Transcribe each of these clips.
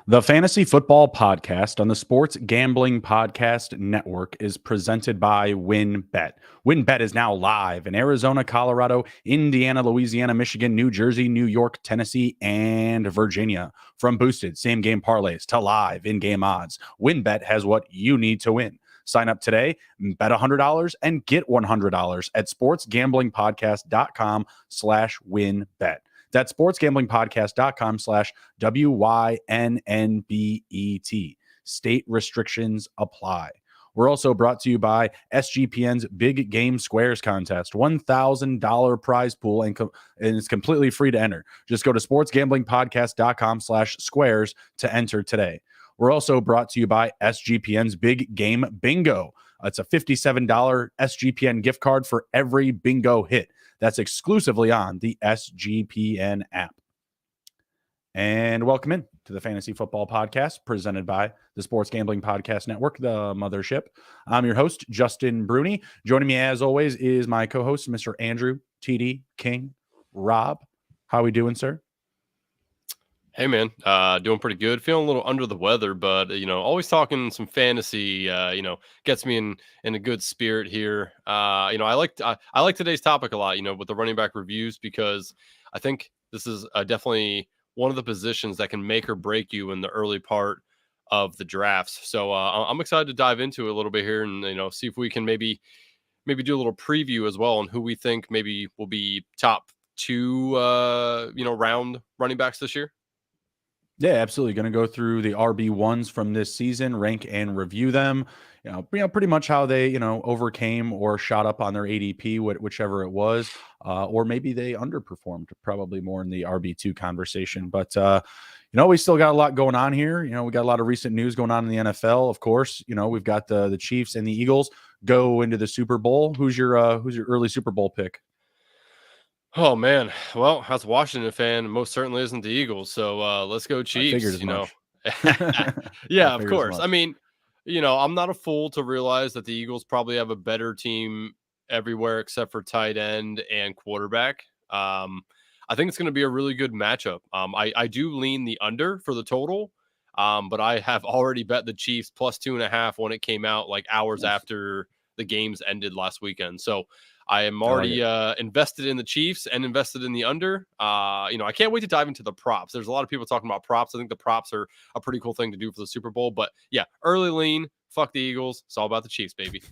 The Fantasy Football Podcast on the Sports Gambling Podcast Network is presented by WynnBET. WynnBET is now live in Arizona, Colorado, Indiana, Louisiana, Michigan, New Jersey, New York, Tennessee, and Virginia. From boosted same-game parlays to live in-game odds, WynnBET has what you need to win. Sign up today, bet $100 and get $100 at sportsgamblingpodcast.com/WynnBET. That's sportsgamblingpodcast.com/WYNNBET. State restrictions apply. We're also brought to you by SGPN's Big Game Squares contest, $1,000 prize pool, and it's completely free to enter. Just go to sportsgamblingpodcast.com/squares to enter today. We're also brought to you by SGPN's Big Game Bingo. It's a $57 SGPN gift card for every bingo hit. That's exclusively on the SGPN app. And welcome in to the Fantasy Football Podcast presented by the Sports Gambling Podcast Network, the mothership. I'm your host, Justin Bruni. Joining me as always is my co-host, Mr. Andrew TD King. Rob, how are we doing, sir? Hey, man, doing pretty good. Feeling a little under the weather, but, always talking some fantasy, gets me in a good spirit here. I like today's topic a lot, with the running back reviews, because I think this is definitely one of the positions that can make or break you in the early part of the drafts. So I'm excited to dive into it a little bit here and, see if we can maybe do a little preview as well on who we think maybe will be top two, round running backs this year. Yeah, absolutely. Going to go through the RB1s from this season, rank and review them. Pretty much how they, overcame or shot up on their ADP, whichever it was, or maybe they underperformed, probably more in the RB2 conversation. But, we still got a lot going on here. We got a lot of recent news going on in the NFL. Of course, we've got the Chiefs and the Eagles go into the Super Bowl. Who's your early Super Bowl pick? Oh, man. Well, as a Washington fan, most certainly isn't the Eagles. So let's go Chiefs, Yeah, of course. I mean, I'm not a fool to realize that the Eagles probably have a better team everywhere except for tight end and quarterback. I think it's going to be a really good matchup. I do lean the under for the total, but I have already bet the Chiefs plus 2.5 when it came out, like hours after the games ended last weekend. So I am already invested in the Chiefs and invested in the under. I can't wait to dive into the props. There's a lot of people talking about props. I think the props are a pretty cool thing to do for the Super Bowl. But yeah, early lean, fuck the Eagles. It's all about the Chiefs, baby.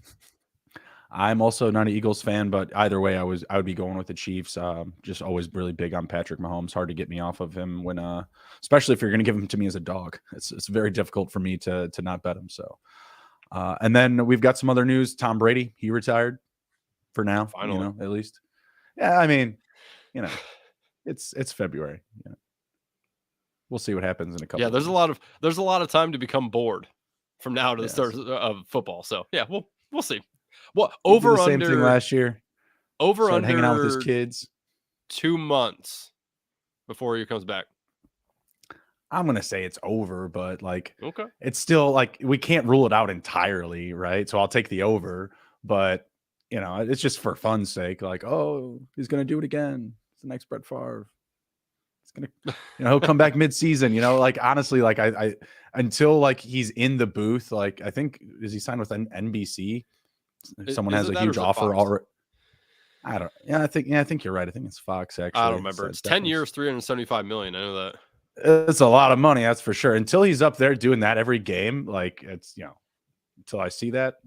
I'm also not an Eagles fan, but either way, I would be going with the Chiefs. Just always really big on Patrick Mahomes. Hard to get me off of him when, especially if you're going to give him to me as a dog. It's very difficult for me to not bet him. So, and then we've got some other news. Tom Brady, he retired. For now, finally, at least. Yeah, I mean, it's February. We'll see what happens in a couple. Yeah, there's a lot of time to become bored from now to the start of football. So yeah, we'll see. Well, over the same under thing last year. Over under hanging out with his kids. 2 months before he comes back. I'm gonna say it's over, but okay, it's still we can't rule it out entirely, right? So I'll take the over, but. It's just for fun's sake. He's going to do it again. It's the next Brett Favre. It's going to, he'll come back mid-season. Honestly, I until he's in the booth. I think is he signed with NBC? Someone has a huge offer already. I don't. Yeah, I think you're right. I think it's Fox. Actually, I don't remember. It's 10 years, $375 million. I know that. It's a lot of money. That's for sure. Until he's up there doing that every game, it's until I see that,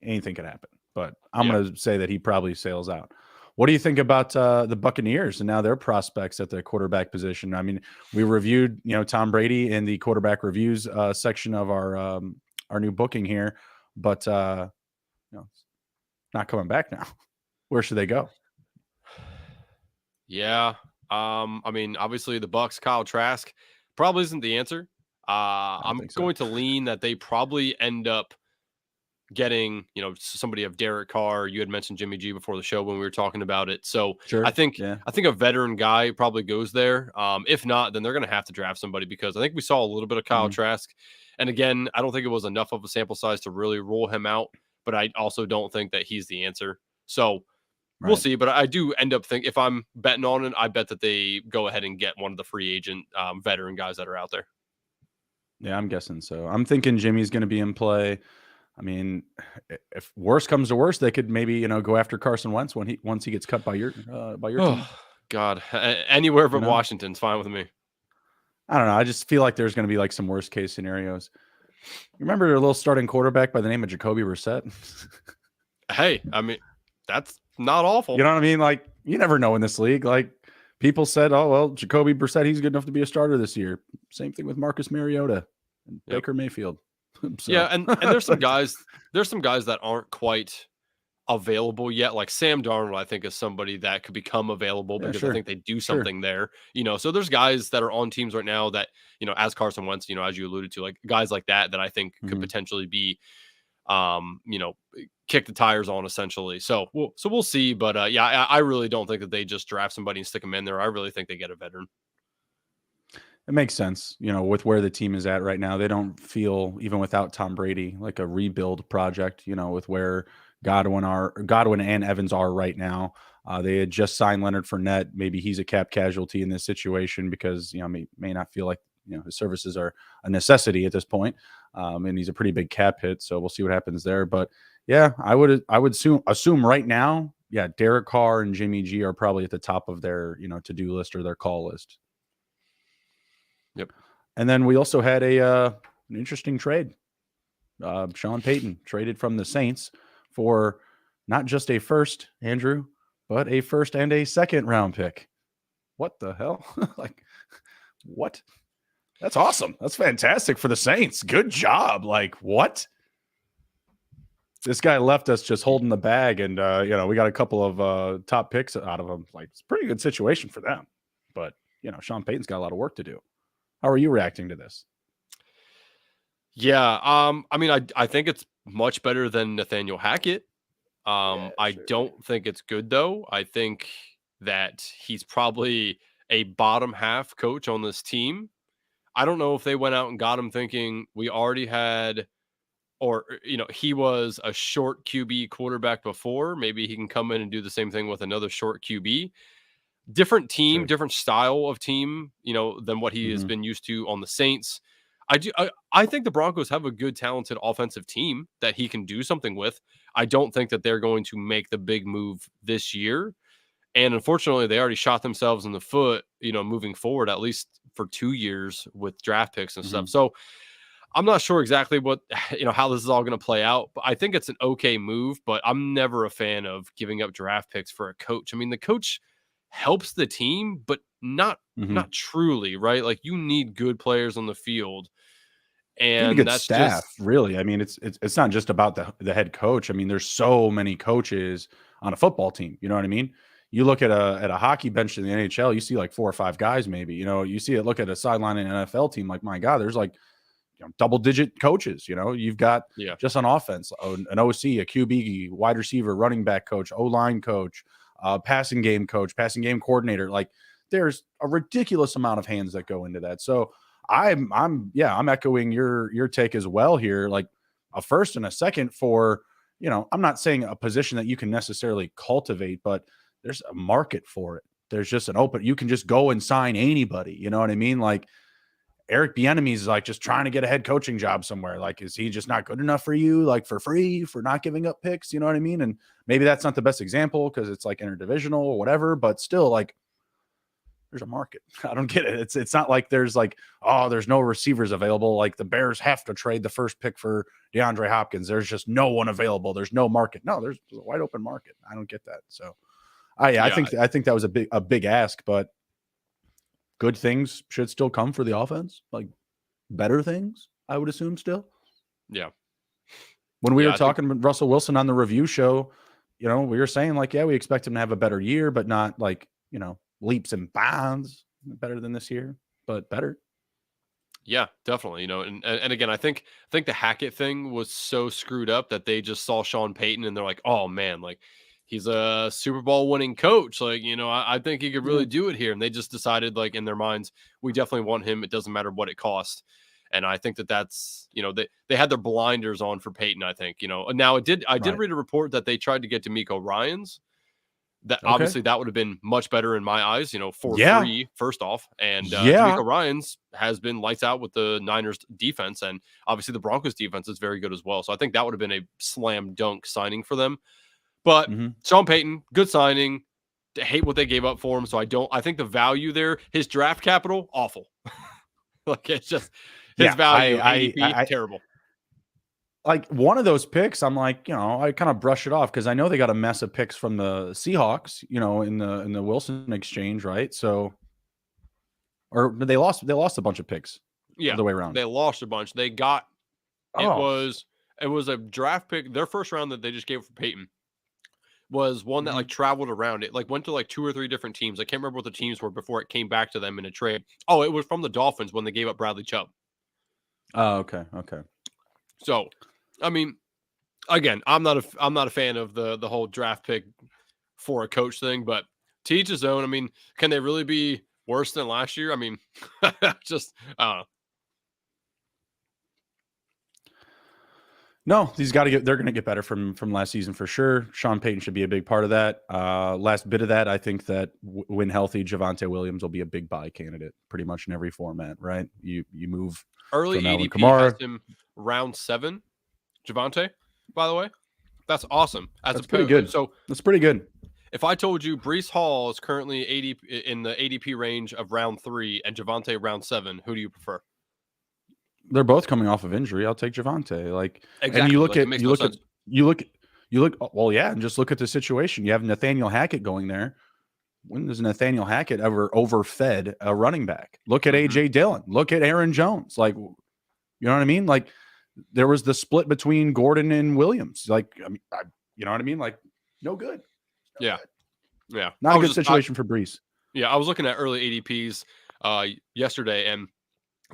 anything could happen. But I'm going to say that he probably sails out. What do you think about the Buccaneers and now their prospects at the quarterback position? I mean, we reviewed, Tom Brady in the quarterback reviews section of our new booking here, but not coming back now. Where should they go? Yeah. I mean, obviously the Bucs, Kyle Trask probably isn't the answer. I'm going to lean that they probably end up getting, somebody of Derek Carr. You had mentioned Jimmy G before the show when we were talking about it. So sure. I think a veteran guy probably goes there. If not, then they're going to have to draft somebody, because I think we saw a little bit of Kyle Trask. And again, I don't think it was enough of a sample size to really rule him out, but I also don't think that he's the answer. So we'll see. But I do end up thinking, if I'm betting on it, I bet that they go ahead and get one of the free agent veteran guys that are out there. Yeah, I'm guessing so. I'm thinking Jimmy's going to be in play. I mean, if worse comes to worse, they could maybe go after Carson Wentz once he gets cut by your team. Oh God, anywhere You but know, Washington's fine with me. I don't know. I just feel like there's going to be like some worst case scenarios. You remember a little starting quarterback by the name of Jacoby Brissett? Hey, I mean, that's not awful. You know what I mean? Like, you never know in this league. Like, people said, "Oh well, Jacoby Brissett, he's good enough to be a starter this year." Same thing with Marcus Mariota and Baker Mayfield. Yeah, So and there's some guys that aren't quite available yet. Like Sam Darnold, I think is somebody that could become available yeah, because I sure, think they do sure. something there. So there's guys that are on teams right now that, as Carson Wentz, as you alluded to, like guys like that I think could Mm-hmm. potentially be kick the tires on essentially. So we'll see. But yeah, I really don't think that they just draft somebody and stick them in there. I really think they get a veteran. It makes sense, with where the team is at right now. They don't feel, even without Tom Brady, like a rebuild project, with where Godwin and Evans are right now. They had just signed Leonard Fournette. Maybe he's a cap casualty in this situation because, may not feel like, his services are a necessity at this point. And he's a pretty big cap hit. So we'll see what happens there. But yeah, I would assume right now, yeah, Derek Carr and Jimmy G are probably at the top of their, to-do list or their call list. Yep. And then we also had an interesting trade. Sean Payton traded from the Saints for not just a first, Andrew, but a first and a second round pick. What the hell? Like, what? That's awesome. That's fantastic for the Saints. Good job. Like, what? This guy left us just holding the bag, and we got a couple of top picks out of him. Like, it's a pretty good situation for them. But Sean Payton's got a lot of work to do. How are you reacting to this? Yeah. I mean, I think it's much better than Nathaniel Hackett. I don't think it's good though. I think that he's probably a bottom half coach on this team. I don't know if they went out and got him thinking we already had, or he was a short QB quarterback before. Maybe he can come in and do the same thing with another short QB. Different team, Sure. different style of team, than what he has Mm-hmm. been used to on the Saints. I think the Broncos have a good, talented offensive team that he can do something with. I don't think that they're going to make the big move this year. And unfortunately, they already shot themselves in the foot, moving forward, at least for 2 years with draft picks and Mm-hmm. stuff. So I'm not sure exactly what, how this is all going to play out, but I think it's an okay move, but I'm never a fan of giving up draft picks for a coach. I mean, the coach helps the team, but not Mm-hmm. not truly, right? Like you need good players on the field. You need a And good that's staff, just really. I mean, it's not just about the head coach. I mean, there's so many coaches on a football team. You know what I mean? You look at a hockey bench in the NHL, you see like 4 or 5 guys, maybe. You see it. Look at a sideline in an NFL team. Like, my God, there's like double digit coaches. You've got yeah. just on offense an OC, a QB, wide receiver, running back coach, O line coach, passing game coach, passing game coordinator. Like, there's a ridiculous amount of hands that go into that. So I'm echoing your take as well here. Like, a first and a second for, I'm not saying a position that you can necessarily cultivate, but there's a market for it. There's just an open, you can just go and sign anybody. You know what I mean? Like, Eric Bieniemy is like just trying to get a head coaching job somewhere. Like, is he just not good enough for you? Like, for free, for not giving up picks? You know what I mean? And maybe that's not the best example because it's like interdivisional or whatever, but still, like, there's a market. I don't get it. It's not like there's like, oh, there's no receivers available. Like, the Bears have to trade the first pick for DeAndre Hopkins. There's just no one available. There's no market. No, there's a wide open market. I don't get that. So I Yeah. think that was a big ask, but good things should still come for the offense. Like, better things, I would assume still. Yeah. When we Yeah. were talking with Russell Wilson on the review show, we were saying like, yeah, we expect him to have a better year, but not like, leaps and bounds better than this year, but better. Yeah, definitely. And again, I think the Hackett thing was so screwed up that they just saw Sean Payton and they're like, oh man, like he's a Super Bowl winning coach. Like, I think he could Yeah. really do it here. And they just decided, like, in their minds, we definitely want him. It doesn't matter what it costs. And I think that's, they had their blinders on for Peyton, I think, now I did Right. read a report that they tried to get D'Amico Ryans, That obviously that would have been much better in my eyes, for free, first off. And D'Amico Ryans has been lights out with the Niners defense, and obviously the Broncos defense is very good as well. So I think that would have been a slam dunk signing for them. But Sean Payton, good signing. I hate what they gave up for him. So I think the value there, his draft capital, awful. Like it's just his value, ADP, terrible. Like one of those picks, I'm like, I kind of brush it off because I know they got a mess of picks from the Seahawks, in the Wilson exchange, right? So, or they lost a bunch of picks. Yeah, the way around. They lost a bunch. They got it was a draft pick. Their first round that they just gave for Peyton was one that like traveled around. It like went to like 2 or 3 different teams. I can't remember what the teams were before it came back to them in a trade. Oh, it was from the Dolphins when they gave up Bradley Chubb. Oh, okay. So, I mean, again, I'm not a fan of the whole draft pick for a coach thing, but to each his own. I mean, can they really be worse than last year? I mean, just I don't know. No, they're going to get better from last season for sure. Sean Payton should be a big part of that. Last bit of that, I think that when healthy, Javonte Williams will be a big buy candidate pretty much in every format, right? You move early ADP has him round 7. Javonte, by the way, that's awesome. That's pretty good. So that's pretty good. If I told you Breece Hall is currently in the ADP range of round 3 and Javonte round 7, who do you prefer? They're both coming off of injury. I'll take Javonte. Exactly. And you look. Well, yeah, and just look at the situation. You have Nathaniel Hackett going there. When does Nathaniel Hackett ever overfed a running back? Look at AJ Dillon. Look at Aaron Jones. You know what I mean? There was the split between Gordon and Williams. You know what I mean? No good. Yeah. Not a good situation for Breece. Yeah, I was looking at early ADPs yesterday, and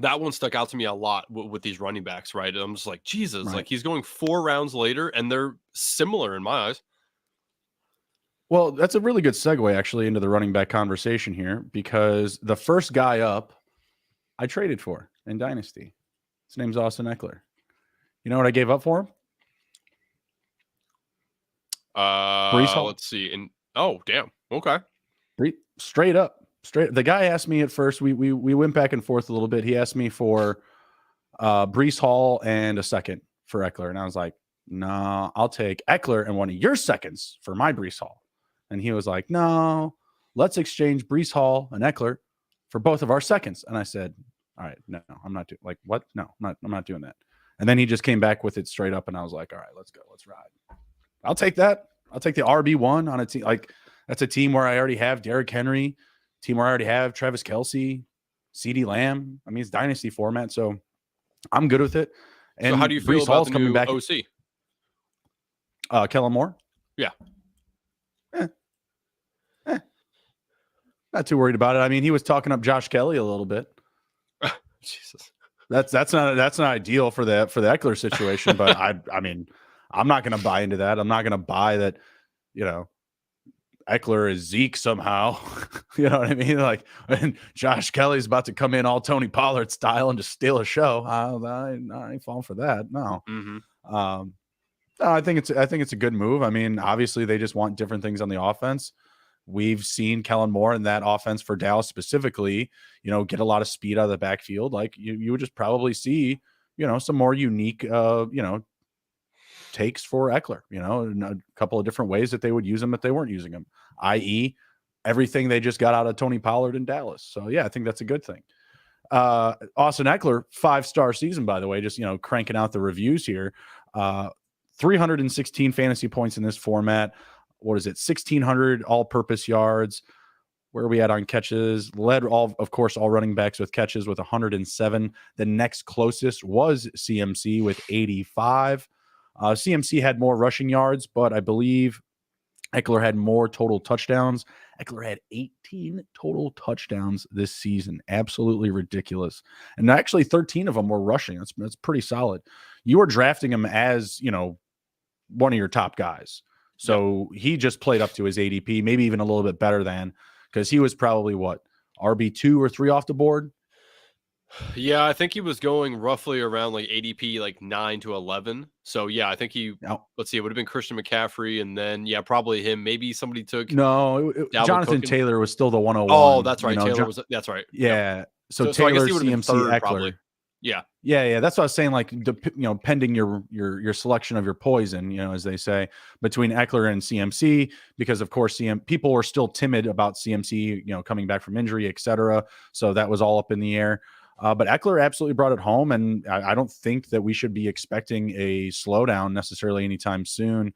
that one stuck out to me a lot with these running backs, right? I'm just like, Jesus, right. He's going 4 rounds later, and they're similar in my eyes. Well, that's a really good segue, actually, into the running back conversation here, because the first guy up I traded for in Dynasty. His name's Austin Eckler. You know what I gave up for him? Breece Hall. Let's see. Oh, damn. Okay. Straight up. The guy asked me at first. We went back and forth a little bit. He asked me for Breece Hall and a second for Eckler, and I was like, "Nah, I'll take Eckler and one of your seconds for my Breece Hall." And he was like, "No, let's exchange Breece Hall and Eckler for both of our seconds." And I said, "All right, no, I'm not doing what? No, I'm not doing that." And then he just came back with it straight up, and I was like, "All right, let's go, let's ride." I'll take that. I'll take the RB1 on a team that's a team where I already have Derrick Henry, team where I already have Travis Kelce, CeeDee Lamb. I mean, it's dynasty format, so I'm good with it. And so how do you feel about the coming new back? OC? Kellen Moore? Yeah. Not too worried about it. I mean, he was talking up Josh Kelly a little bit. Jesus. That's not ideal for the Eckler situation, but I mean, I'm not going to buy into that. I'm not going to buy that, Eckler is Zeke somehow. You know what I mean? And Josh Kelly's about to come in all Tony Pollard style and just steal a show. I ain't falling for that. No. I think it's a good move. I mean, obviously they just want different things on the offense. We've seen Kellen Moore in that offense for Dallas specifically, get a lot of speed out of the backfield. You would just probably see, some more unique, takes for Eckler, in a couple of different ways that they would use him if they weren't using him, i.e. everything they just got out of Tony Pollard in Dallas. So yeah, I think that's a good thing. Austin Eckler, 5-star season, by the way, just, cranking out the reviews here. 316 fantasy points in this format. What is it? 1,600 all-purpose yards. Where are we at on catches? Led all running backs with catches with 107. The next closest was CMC with 85. CMC had more rushing yards, but I believe Eckler had more total touchdowns. Eckler had 18 total touchdowns this season. Absolutely ridiculous. And actually 13 of them were rushing. That's pretty solid. You were drafting him as, one of your top guys. So he just played up to his ADP, maybe even a little bit better than, because he was probably RB2 or 3 off the board. Yeah, I think he was going roughly around like ADP like 9 to 11. So yeah, I think No, let's see, it would have been Christian McCaffrey and then yeah, probably him. Maybe somebody took no, Dalvin Cook. Jonathan Taylor was still the Oh, 101. that's right. That's right. Yep. Yeah. So So I guess Taylor, he would have been CMC, third probably. Eckler. Yeah. Yeah. That's what I was saying. Like, pending your selection of your poison, as they say, between Eckler and CMC, because of course people were still timid about CMC, coming back from injury, etc. So that was all up in the air. But Eckler absolutely brought it home, and I don't think that we should be expecting a slowdown necessarily anytime soon.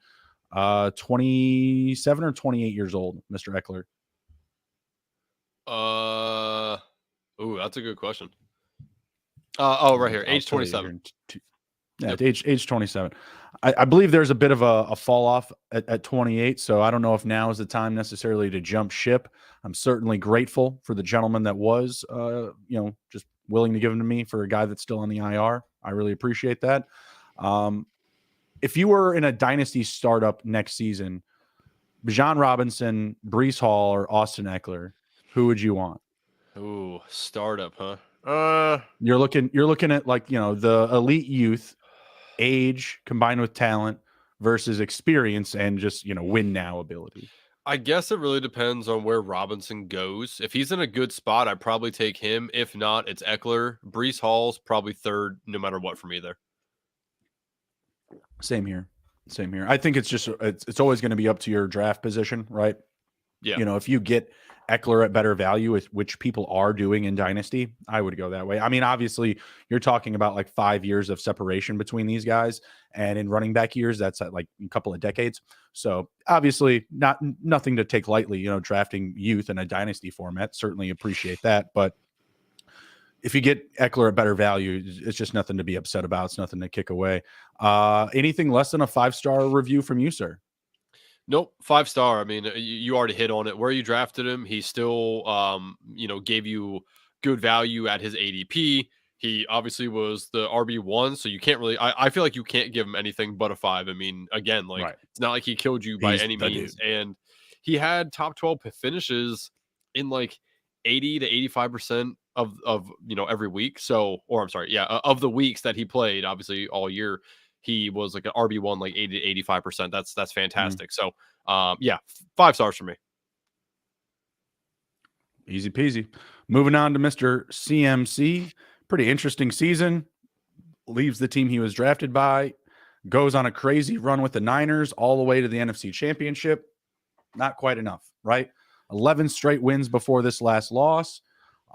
27 or 28 years old, Mr. Eckler. Oh, that's a good question. Right here, age 27. Yep. age 27. I believe there's a bit of a fall off at 28. So I don't know if now is the time necessarily to jump ship. I'm certainly grateful for the gentleman that was, just willing to give him to me for a guy that's still on the IR. I really appreciate that. If you were in a dynasty startup next season, Bijan Robinson, Breece Hall, or Austin Eckler, who would you want? Ooh, startup, huh? You're looking at like, the elite youth, age combined with talent versus experience and just, win now ability. I guess it really depends on where Robinson goes. If he's in a good spot, I'd probably take him. If not, it's Eckler. Breece Hall's probably third, no matter what for me there. Same here. I think it's always going to be up to your draft position, right? Yeah. If you get Eckler at better value, which people are doing in Dynasty, I would go that way. I mean, obviously, you're talking about like 5 years of separation between these guys, and in running back years, that's at like a couple of decades. So obviously, nothing to take lightly. Drafting youth in a Dynasty format, certainly appreciate that, but if you get Eckler at better value, it's just nothing to be upset about. It's nothing to kick away. Anything less than a 5-star review from you, sir? Nope, 5-star. I mean, you already hit on it. Where you drafted him, he still, gave you good value at his ADP. He obviously was the RB1, so you can't really. I feel like you can't give him anything but a 5. I mean, again, like Right. it's not like he killed you by He's any the means, dude. and he had top 12 finishes in like 80 to 85% of every week. So, or I'm sorry, yeah, of the weeks that he played, obviously all year he was like an RB1, like 80 to 85%. That's fantastic. So, yeah, 5 stars for me. Easy peasy. Moving on to Mr. CMC. Pretty interesting season. Leaves the team he was drafted by, goes on a crazy run with the Niners all the way to the NFC Championship. Not quite enough, right? 11 straight wins before this last loss.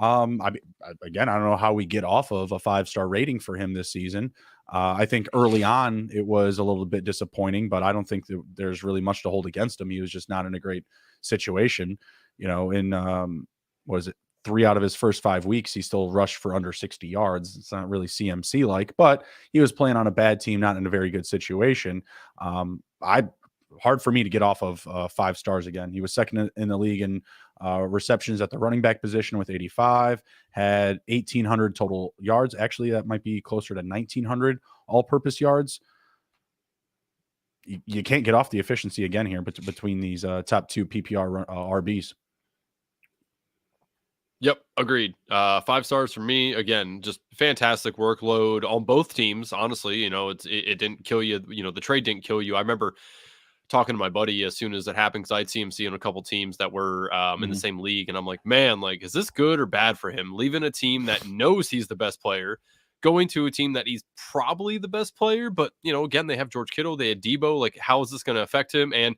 Again, I don't know how we get off of a 5-star rating for him this season. I think early on it was a little bit disappointing, but I don't think that there's really much to hold against him. He was just not in a great situation. In what is it? 3 out of his first 5 weeks, he still rushed for under 60 yards. It's not really CMC like, but he was playing on a bad team, not in a very good situation. Hard for me to get off of 5 stars again. He was second in the league in receptions at the running back position with 85, had 1,800 total yards. Actually, that might be closer to 1,900 all-purpose yards. You can't get off the efficiency again here between these top 2 PPR RBs. Yep, agreed. 5 stars for me. Again, just fantastic workload on both teams. Honestly, it didn't kill you. The trade didn't kill you. I remember talking to my buddy as soon as it happened because I had CMC on a couple teams that were in the same league, and I'm like, man, like, is this good or bad for him? Leaving a team that knows he's the best player, going to a team that he's probably the best player, but again, they have George Kittle, they had Debo. Like, how is this going to affect him? And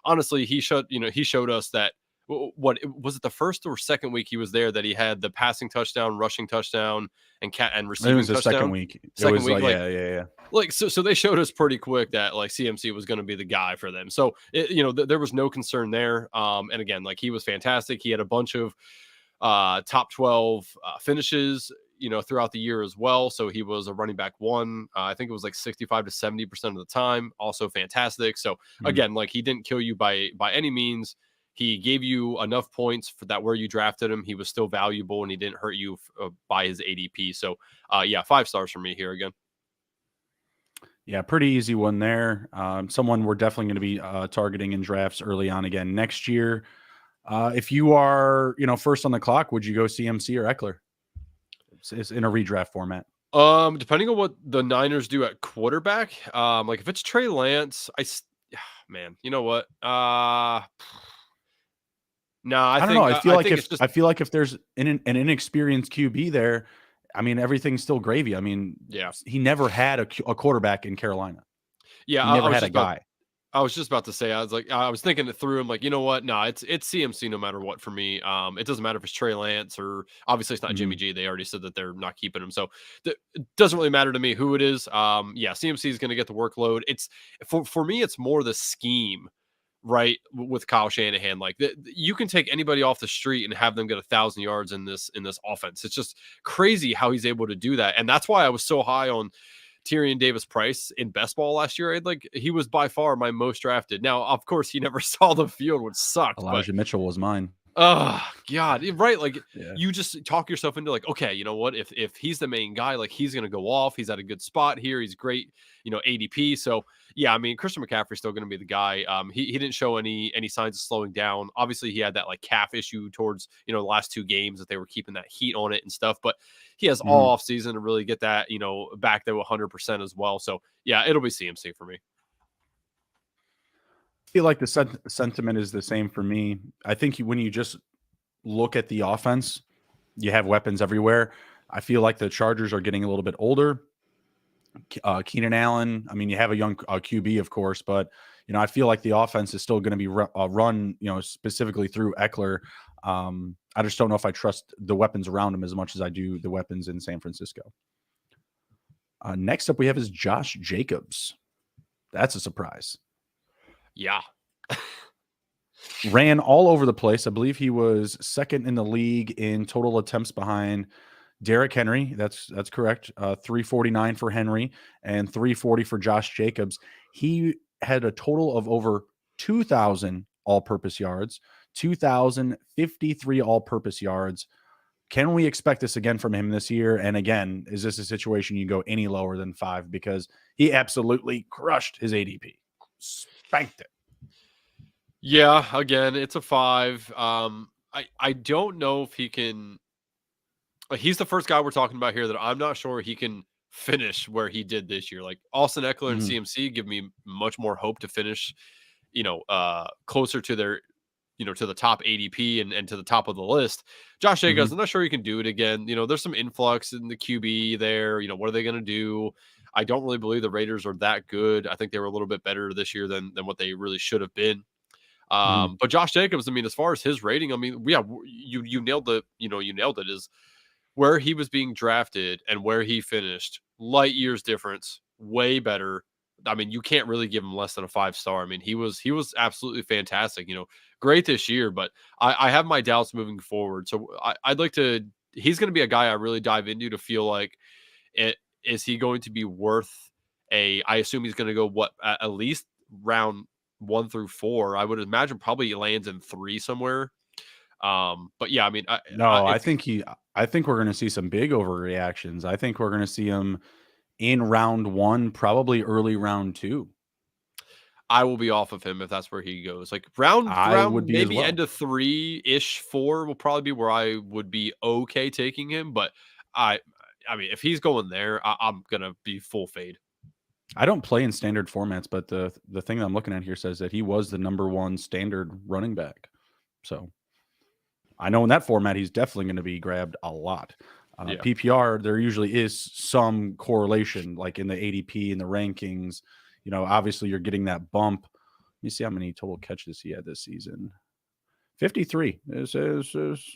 honestly, he showed us that. What was it, the first or second week he was there, that he had the passing touchdown, rushing touchdown, and receiving touchdown? It was the touchdown? Second week. Second week, like, yeah. Like, so they showed us pretty quick that like CMC was going to be the guy for them. So there was no concern there. And again, like, he was fantastic. He had a bunch of top 12 finishes, throughout the year as well. So he was a running back 1. I think it was like 65 to 70% of the time. Also fantastic. So again, like, he didn't kill you by any means. He gave you enough points for that where you drafted him. He was still valuable, and he didn't hurt you by his ADP. So, yeah, 5 stars for me here again. Yeah, pretty easy one there. Someone we're definitely going to be targeting in drafts early on again next year. If you are, first on the clock, would you go CMC or Eckler? It's in a redraft format. Depending on what the Niners do at quarterback, like if it's Trey Lance, man, you know what? No, I don't know. I feel like if there's an inexperienced QB there, I mean, everything's still gravy. I mean, yeah, he never had a quarterback in Carolina. Yeah, he never had a guy. I was just about to say, I was thinking it through. I'm like, you know what? No, it's CMC no matter what for me. It doesn't matter if it's Trey Lance or obviously it's not Jimmy G. They already said that they're not keeping him, so it doesn't really matter to me who it is. Yeah, CMC is going to get the workload. It's for me, it's more the scheme, right? With Kyle Shanahan, like you can take anybody off the street and have them get 1,000 yards in this offense. It's just crazy how he's able to do that, and that's why I was so high on Tyrion Davis-Price in best ball last year. He was by far my most drafted. Now, of course, he never saw the field, which sucked. Elijah Mitchell was mine. Oh God, right? Like you just talk yourself into like, okay, you know what? If he's the main guy, like he's gonna go off. He's at a good spot here. He's great, ADP. So yeah, I mean, Christian McCaffrey's still gonna be the guy. He didn't show any signs of slowing down. Obviously, he had that like calf issue towards the last 2 games that they were keeping that heat on it and stuff. But he has all off season to really get that back to 100% as well. So yeah, it'll be CMC for me. I feel like the sentiment is the same for me. I think when you just look at the offense, you have weapons everywhere. I feel like the Chargers are getting a little bit older. Keenan Allen, I mean, you have a young QB, of course, but I feel like the offense is still going to be run, specifically through Eckler. I just don't know if I trust the weapons around him as much as I do the weapons in San Francisco. Next up, we have is Josh Jacobs. That's a surprise. Yeah. Ran all over the place. I believe he was second in the league in total attempts behind Derrick Henry. That's correct. 349 for Henry and 340 for Josh Jacobs. He had a total of over 2,000 all-purpose yards, 2,053 all-purpose yards. Can we expect this again from him this year? And again, is this a situation you go any lower than 5? Because he absolutely crushed his ADP. Spanked it. Yeah, again, it's a 5. I don't know if he can. He's the first guy we're talking about here that I'm not sure he can finish where he did this year. Like Austin Eckler and CMC give me much more hope to finish, closer to their, to the top ADP and to the top of the list. Josh Jacobs, I'm not sure he can do it again. There's some influx in the QB there. What are they going to do? I don't really believe the Raiders are that good. I think they were a little bit better this year than what they really should have been. But Josh Jacobs, I mean, as far as his rating, I mean, yeah, you nailed it. You nailed it. Is where he was being drafted and where he finished, light years difference, way better. I mean, you can't really give him less than a 5-star. I mean, he was absolutely fantastic. Great this year, but I have my doubts moving forward. So I'd like to. He's going to be a guy I really dive into to feel like, is he going to be worth a? I assume he's going to go at least round 1 through 4. I would imagine probably lands in 3 somewhere. But yeah, I mean, I think we're going to see some big overreactions. I think we're going to see him in round 1, probably early round 2. I will be off of him if that's where he goes. Like round would be maybe end of 3-ish, 4 will probably be where I would be okay taking him. But I mean, if he's going there, I'm going to be full fade. I don't play in standard formats, but the thing that I'm looking at here says that he was the number 1 standard running back. So I know in that format, he's definitely going to be grabbed a lot. PPR, there usually is some correlation, like in the ADP and the rankings. Obviously you're getting that bump. Let me see how many total catches he had this season. 53 is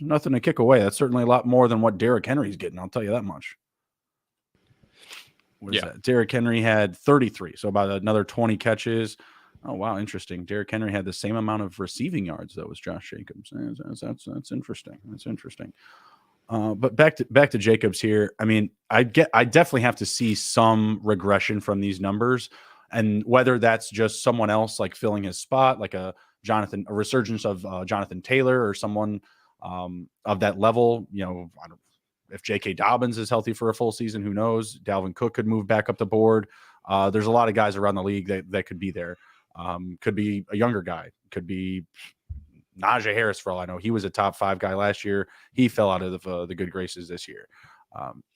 nothing to kick away. That's certainly a lot more than what Derrick Henry's getting. I'll tell you that much. What is that? Derrick Henry had 33, so about another 20 catches. Oh, wow, interesting. Derrick Henry had the same amount of receiving yards, though, as Josh Jacobs. That's interesting. That's interesting. But back to Jacobs here. I mean, I definitely have to see some regression from these numbers, and whether that's just someone else like filling his spot, like a resurgence of Jonathan Taylor or someone of that level. If J.K. Dobbins is healthy for a full season, who knows? Dalvin Cook could move back up the board. There's a lot of guys around the league that could be there. Could be a younger guy. Could be Najee Harris, for all I know, he was a top 5 guy last year. He fell out of the good graces this year.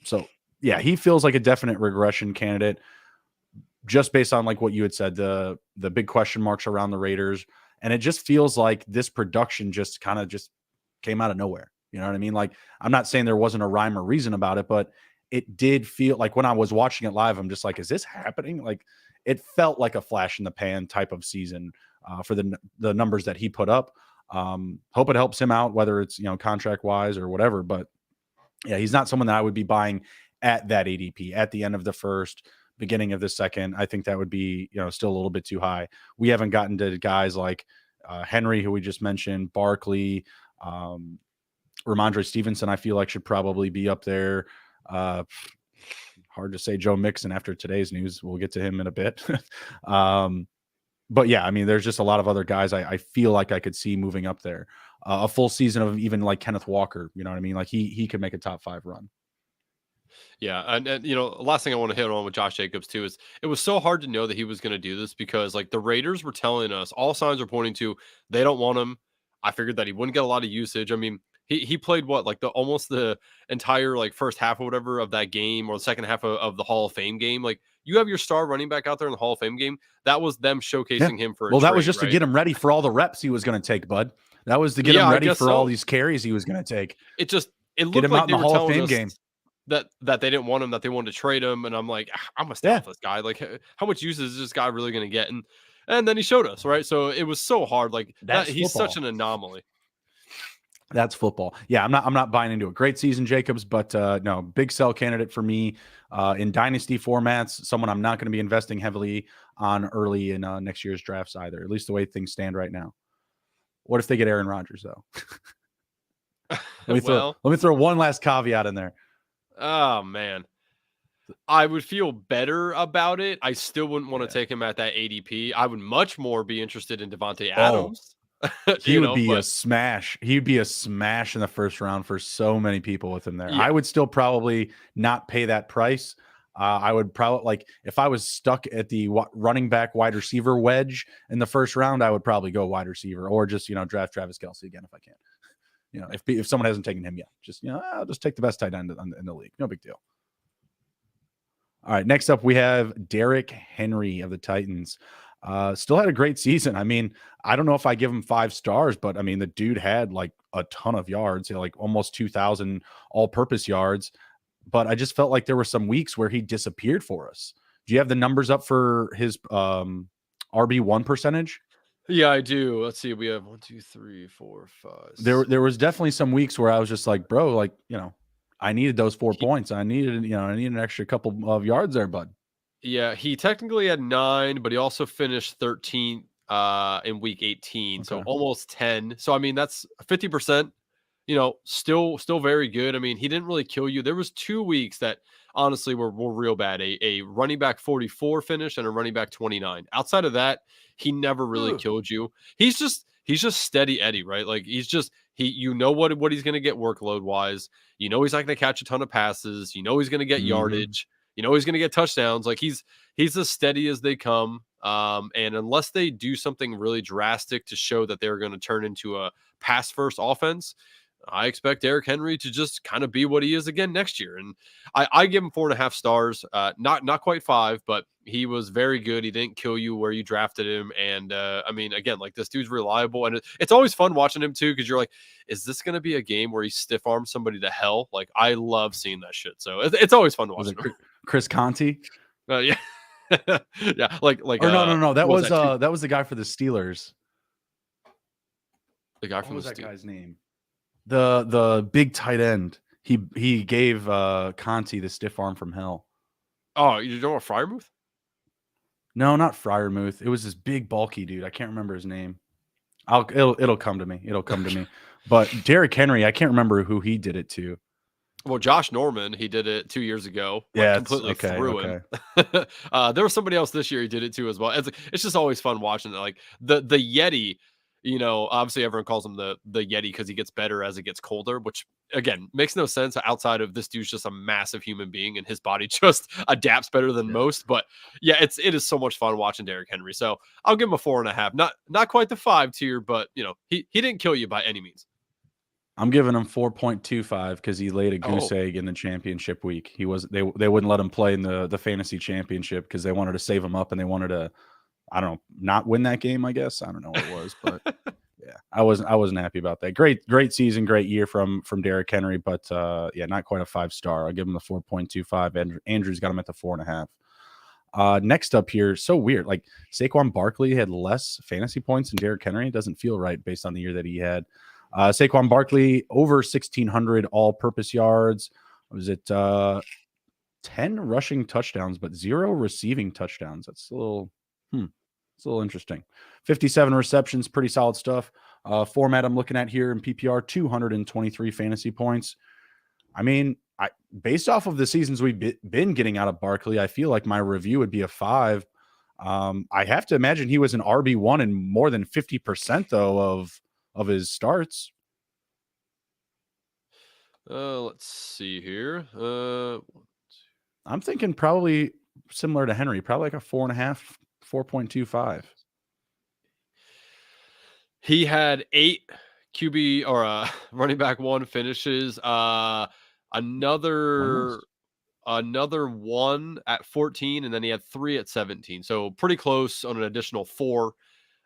So yeah, he feels like a definite regression candidate just based on like what you had said, the big question marks around the Raiders. And it just feels like this production just kind of just came out of nowhere. You know what I mean? Like, I'm not saying there wasn't a rhyme or reason about it, but it did feel like when I was watching it live, I'm just like, is this happening? Like, it felt like a flash in the pan type of season for the numbers that he put up. Hope it helps him out, whether it's, contract wise or whatever. But yeah, he's not someone that I would be buying at that ADP at the end of the first, beginning of the second. I think that would be, still a little bit too high. We haven't gotten to guys like Henry, who we just mentioned, Barkley, Ramondre Stevenson, I feel like should probably be up there. Hard to say Joe Mixon after today's news. We'll get to him in a bit. But yeah, I mean, there's just a lot of other guys I feel like I could see moving up there. A full season of even like Kenneth Walker, you know what I mean? Like he could make a top 5 run. Yeah, and last thing I want to hit on with Josh Jacobs too is it was so hard to know that he was going to do this because like the Raiders were telling us, all signs are pointing to they don't want him. I figured that he wouldn't get a lot of usage. I mean, he played what, like almost the entire like first half or whatever of that game, or the second half of the Hall of Fame game. Like, you have your star running back out there in the Hall of Fame game. That was them showcasing him for a that trade, was just right? to get him ready for all the reps he was going to take, bud. That was to get him ready for all these carries he was going to take. It looked get him like out in the Hall of Fame game. That they didn't want him, that they wanted to trade him. And I'm like, I'm gonna stay off this guy. Like, how much use is this guy really gonna get? And then he showed us, right? So it was so hard. Like, he's such an anomaly. That's football. Yeah, I'm not buying into a great season, Jacobs, but no, big sell candidate for me in dynasty formats. Someone I'm not going to be investing heavily on early in next year's drafts either. At least the way things stand right now. What if they get Aaron Rodgers though? Let me throw one last caveat in there. Oh man, I would feel better about it. I still wouldn't want to take him at that ADP. I would much more be interested in Devontae Adams. He would be a smash. He'd be a smash in the first round for so many people with him there. Yeah. I would still probably not pay that price. I would probably, like, if I was stuck at the running back wide receiver wedge in the first round, I would probably go wide receiver or just, draft Travis Kelce again if I can. If someone hasn't taken him yet, just, I'll just take the best tight end in the league. No big deal. All right. Next up, we have Derrick Henry of the Titans. Still had a great season. I mean, I don't know if I give him 5 stars, but I mean, the dude had like a ton of yards, like almost 2,000 all-purpose yards. But I just felt like there were some weeks where he disappeared for us. Do you have the numbers up for his RB1 percentage? Yeah, I do. Let's see. We have 1, 2, 3, 4, 5. There was definitely some weeks where I was just like, bro, like, I needed those 4 points. I needed an extra couple of yards there, bud. Yeah, he technically had 9, but he also finished 13th in week 18, so almost 10. So I mean, that's 50%. Still very good. I mean, he didn't really kill you. There was 2 weeks that honestly were real bad. A running back 44 finish and a running back 29. Outside of that, he never really killed you. He's just steady Eddie, right? Like, he's just what he's going to get workload wise. He's not going to catch a ton of passes. He's going to get yardage. He's going to get touchdowns. Like, he's as steady as they come. And unless they do something really drastic to show that they're going to turn into a pass first offense, I expect Derrick Henry to just kind of be what he is again next year. And I give him 4.5 stars, not quite 5, but he was very good. He didn't kill you where you drafted him. And I mean, again, like, this dude's reliable, and it's always fun watching him too, because you're like, is this going to be a game where he stiff arms somebody to hell? Like, I love seeing that shit. So it's always fun watching him. Chris Conti? Yeah. Yeah. Like, no. That was the guy for the Steelers. The guy from what was that guy's name? The big tight end. He gave Conti the stiff arm from hell. Oh, you know what, Freiermuth? No, not Freiermuth. It was this big bulky dude. I can't remember his name. It'll come to me. It'll come to me. But Derrick Henry, I can't remember who he did it to. Well, Josh Norman, he did it 2 years ago. Yeah, completely threw him. There was somebody else this year he did it too as well. It's just always fun watching it. Like, the Yeti Obviously everyone calls him the Yeti because he gets better as it gets colder, which again makes no sense outside of this dude's just a massive human being and his body just adapts better than most. But yeah, it is so much fun watching Derrick Henry. So I'll give him a 4.5. Not quite the 5 tier, but he didn't kill you by any means. I'm giving him 4.25 because he laid a goose egg in the championship week. They wouldn't let him play in the fantasy championship because they wanted to save him up and they wanted to, I don't know, not win that game. I guess I don't know what it was, but yeah, I wasn't happy about that. Great season, great year from Derrick Henry, but yeah, not quite a 5-star. I'll give him the 4.25. Andrew's got him at the 4.5. Next up here, so weird. Like Saquon Barkley had less fantasy points than Derrick Henry. It doesn't feel right based on the year that he had. Saquon Barkley over 1,600 all-purpose yards. Was it 10 rushing touchdowns, but 0 receiving touchdowns? That's a little, it's a little interesting. 57 receptions, pretty solid stuff. Format I'm looking at here in PPR, 223 fantasy points. I mean, based off of the seasons we've been getting out of Barkley, I feel like my review would be a 5. I have to imagine he was an RB1 in more than 50% though of his starts. Let's see here. I'm thinking probably similar to Henry, probably like a 4.5, 4.25. He had 8 QB or running back 1 finishes. Another 1 at 14, and then he had 3 at 17. So pretty close on an additional 4.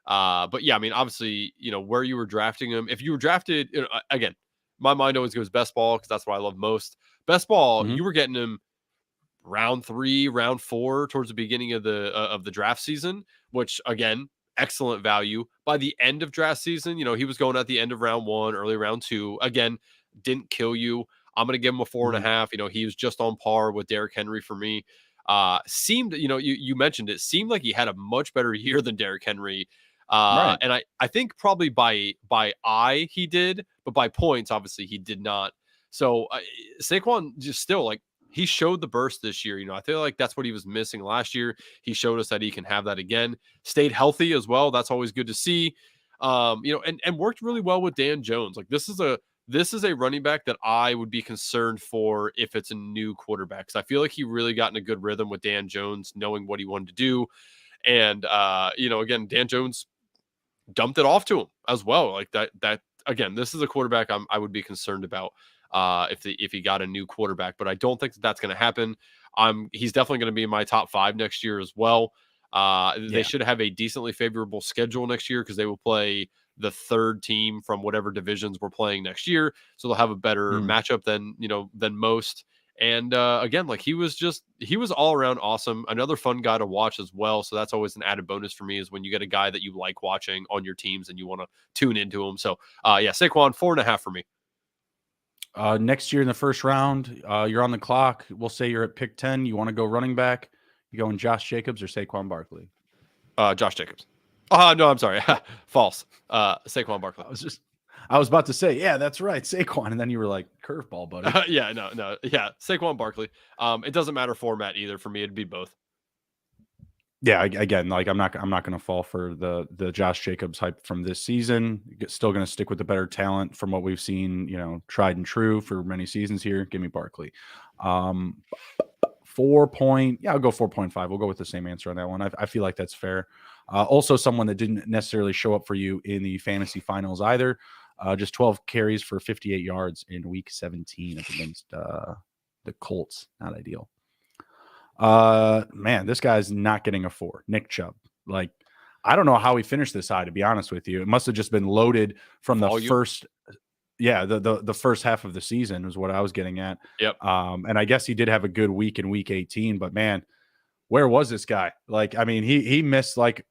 But yeah, I mean, obviously, where you were drafting him, if you were drafted, again, my mind always goes best ball because that's what I love most. Best ball, you were getting him round 3, round 4 towards the beginning of the draft season, which again, excellent value. By the end of draft season, he was going at the end of round 1, early round 2. Again, didn't kill you. I'm going to give him a 4.5. He was just on par with Derrick Henry for me. Seemed, you mentioned it, seemed like he had a much better year than Derrick Henry. Right. And I think probably by eye he did, but by points, obviously he did not. So Saquon just still like he showed the burst this year. I feel like that's what he was missing last year. He showed us that he can have that again. Stayed healthy as well. That's always good to see. And worked really well with Dan Jones. Like this is a running back that I would be concerned for if it's a new quarterback. Because I feel like he really got in a good rhythm with Dan Jones, knowing what he wanted to do. And again, Dan Jones dumped it off to him as well. Like that again, this is a quarterback I would be concerned about if he got a new quarterback, but I don't think that's going to happen. He's definitely going to be in my top 5 next year as well. They should have a decently favorable schedule next year because they will play the 3rd team from whatever divisions we're playing next year. So they'll have a better matchup than most. And again, like he was all around awesome. Another fun guy to watch as well. So that's always an added bonus for me is when you get a guy that you like watching on your teams and you want to tune into him. So Saquon 4.5 for me. Next year in the first round, you're on the clock. We'll say you're at pick 10. You want to go running back. You going Josh Jacobs or Saquon Barkley? Josh Jacobs. No, I'm sorry. False. Saquon Barkley. I was about to say, yeah, that's right, Saquon, and then you were like, curveball, buddy. Saquon Barkley. It doesn't matter format either for me. It'd be both. Yeah, again, like I'm not going to fall for the Josh Jacobs hype from this season. Still going to stick with the better talent from what we've seen, tried and true for many seasons here. Give me Barkley. 4 point. Yeah, I'll go 4.5. We'll go with the same answer on that one. I feel like that's fair. Also, someone that didn't necessarily show up for you in the fantasy finals either. Just 12 carries for 58 yards in week 17 against the Colts. Not ideal. Man, this guy's not getting a 4. Nick Chubb. Like, I don't know how he finished this high, to be honest with you. It must have just been loaded from the first. Yeah, the first half of the season was what I was getting at. Yep. And I guess he did have a good week in week 18, but man, where was this guy? Like, I mean, he missed like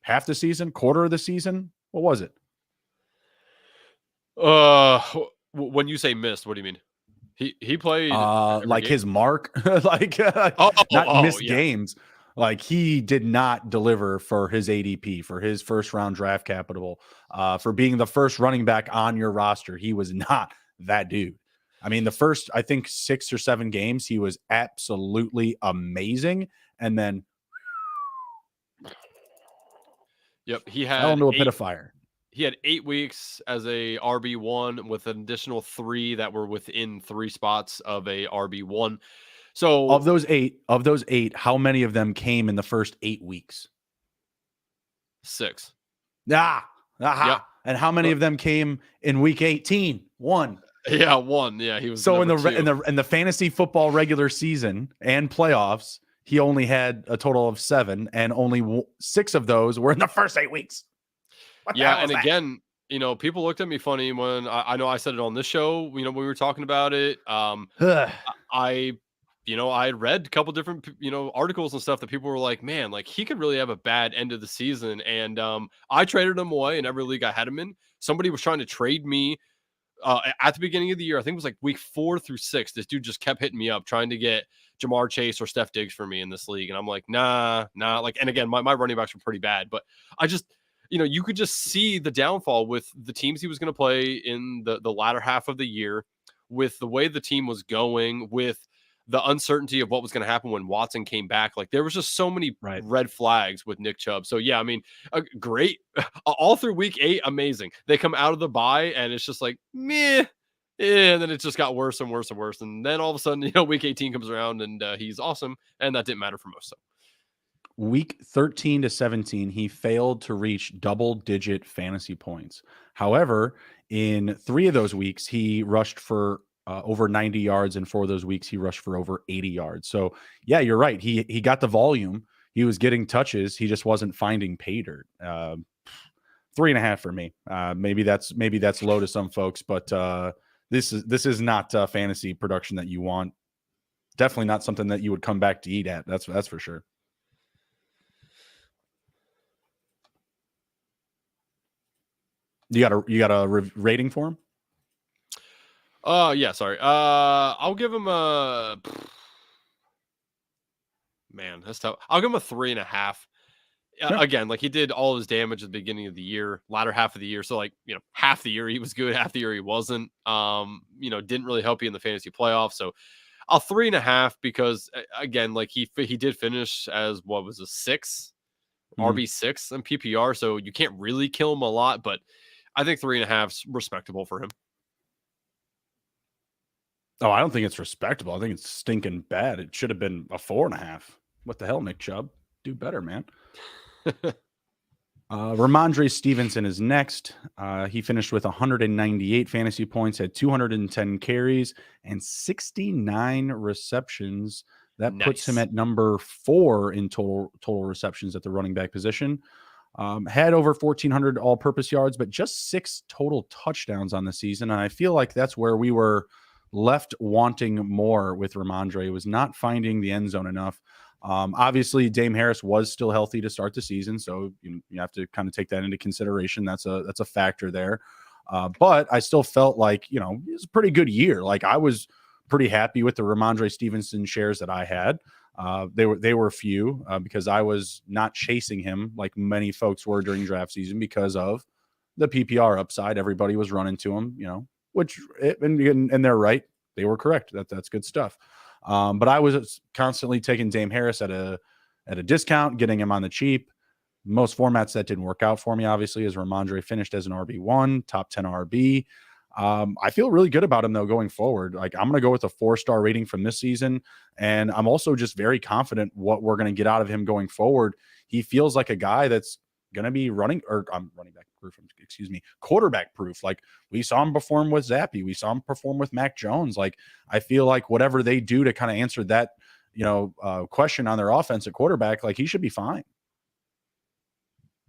half the season, quarter of the season. What was it? When you say missed, what do you mean? He played like game? his mark, like missed games. Like he did not deliver for his ADP, for his first round draft capital, for being the first running back on your roster. He was not that dude. I mean, the first, I think 6 or 7 games, he was absolutely amazing. And then he had fell into a pit of fire. he had 8 weeks as a RB1 with an additional 3 that were within 3 spots of a RB1. So of those eight, how many of them came in the first 8 weeks? 6. Ah, aha. Yep. And how many of them came in week 18? 1. Yeah, 1. Yeah, he was so number in the fantasy football regular season and playoffs, he only had a total of 7, and only 6 of those were in the first 8 weeks. What the hell is and that? Again, people looked at me funny when I know I said it on this show. When we were talking about it. I I had read a couple different, articles and stuff that people were like, man, like he could really have a bad end of the season. And I traded him away in every league I had him in. Somebody was trying to trade me at the beginning of the year. I think it was like week 4 through 6. This dude just kept hitting me up trying to get Jamar Chase or Steph Diggs for me in this league. And I'm like, nah. Like, and again, my running backs were pretty bad, but I just, you could just see the downfall with the teams he was going to play in the latter half of the year, with the way the team was going, with the uncertainty of what was going to happen when Watson came back. Like there was just so many red flags with Nick Chubb. So yeah, I mean, great all through week 8, amazing. They come out of the bye and it's just like meh. And then it just got worse and worse and worse. And then all of a sudden, week 18 comes around and he's awesome. And that didn't matter for most. So week 13 to 17, he failed to reach double-digit fantasy points. However, in 3 of those weeks, he rushed for over 90 yards, and 4 of those weeks, he rushed for over 80 yards. So, yeah, you're right. He got the volume. He was getting touches. He just wasn't finding pay dirt. 3.5 for me. Maybe that's low to some folks, but this is not fantasy production that you want. Definitely not something that you would come back to eat at. That's for sure. You got a rating for him? Yeah, sorry. I'll give him a man, that's tough. I'll give him a 3.5. Sure. Again, like he did all his damage at the beginning of the year, latter half of the year. So like, half the year he was good, half the year he wasn't. Didn't really help you in the fantasy playoffs. So I'll 3.5 because again, like he did finish as what was a 6 RB6 in PPR. So you can't really kill him a lot, but I think 3.5 is respectable for him. Oh, I don't think it's respectable. I think it's stinking bad. It should have been a 4.5. What the hell, Nick Chubb? Do better, man. Ramondre Stevenson is next. He finished with 198 fantasy points, had 210 carries, and 69 receptions. That puts him at number 4 in total receptions at the running back position. Had over 1,400 all-purpose yards, but just 6 total touchdowns on the season. And I feel like that's where we were left wanting more with Ramondre. Was not finding the end zone enough. Obviously, Dame Harris was still healthy to start the season, so you have to kind of take that into consideration. That's a factor there. But I still felt like it was a pretty good year. Like I was pretty happy with the Ramondre Stevenson shares that I had. They were few because I was not chasing him like many folks were during draft season because of the PPR upside. Everybody was running to him, and they're right. They were correct. That's good stuff. But I was constantly taking Dame Harris at a discount, getting him on the cheap. Most formats that didn't work out for me, obviously, as Ramondre finished as an RB1, top 10 RB. I feel really good about him, though, going forward. Like, I'm going to go with a 4-star rating from this season. And I'm also just very confident what we're going to get out of him going forward. He feels like a guy that's going to be quarterback proof. Like we saw him perform with Zappy. We saw him perform with Mac Jones. Like I feel like whatever they do to kind of answer that, question on their offense at quarterback, like he should be fine.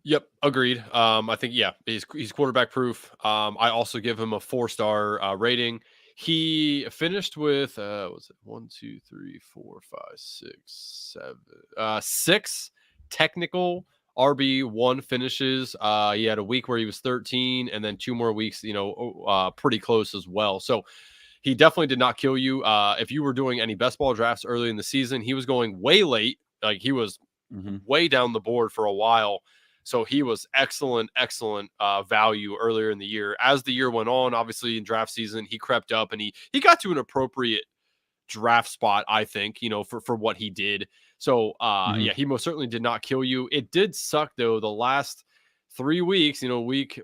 Yep, agreed. I think he's quarterback proof. I also give him a 4-star rating. He finished with was it 1, 2, 3, 4, 5, 6, 7, 6 technical RB1 finishes. He had a week where he was 13, and then 2 more weeks, pretty close as well. So he definitely did not kill you. If you were doing any best ball drafts early in the season, he was going way late. Like he was way down the board for a while. So he was excellent value earlier in the year. As the year went on, obviously in draft season, he crept up and he got to an appropriate draft spot, I think, for what he did. So, he most certainly did not kill you. It did suck, though, the last 3 weeks, week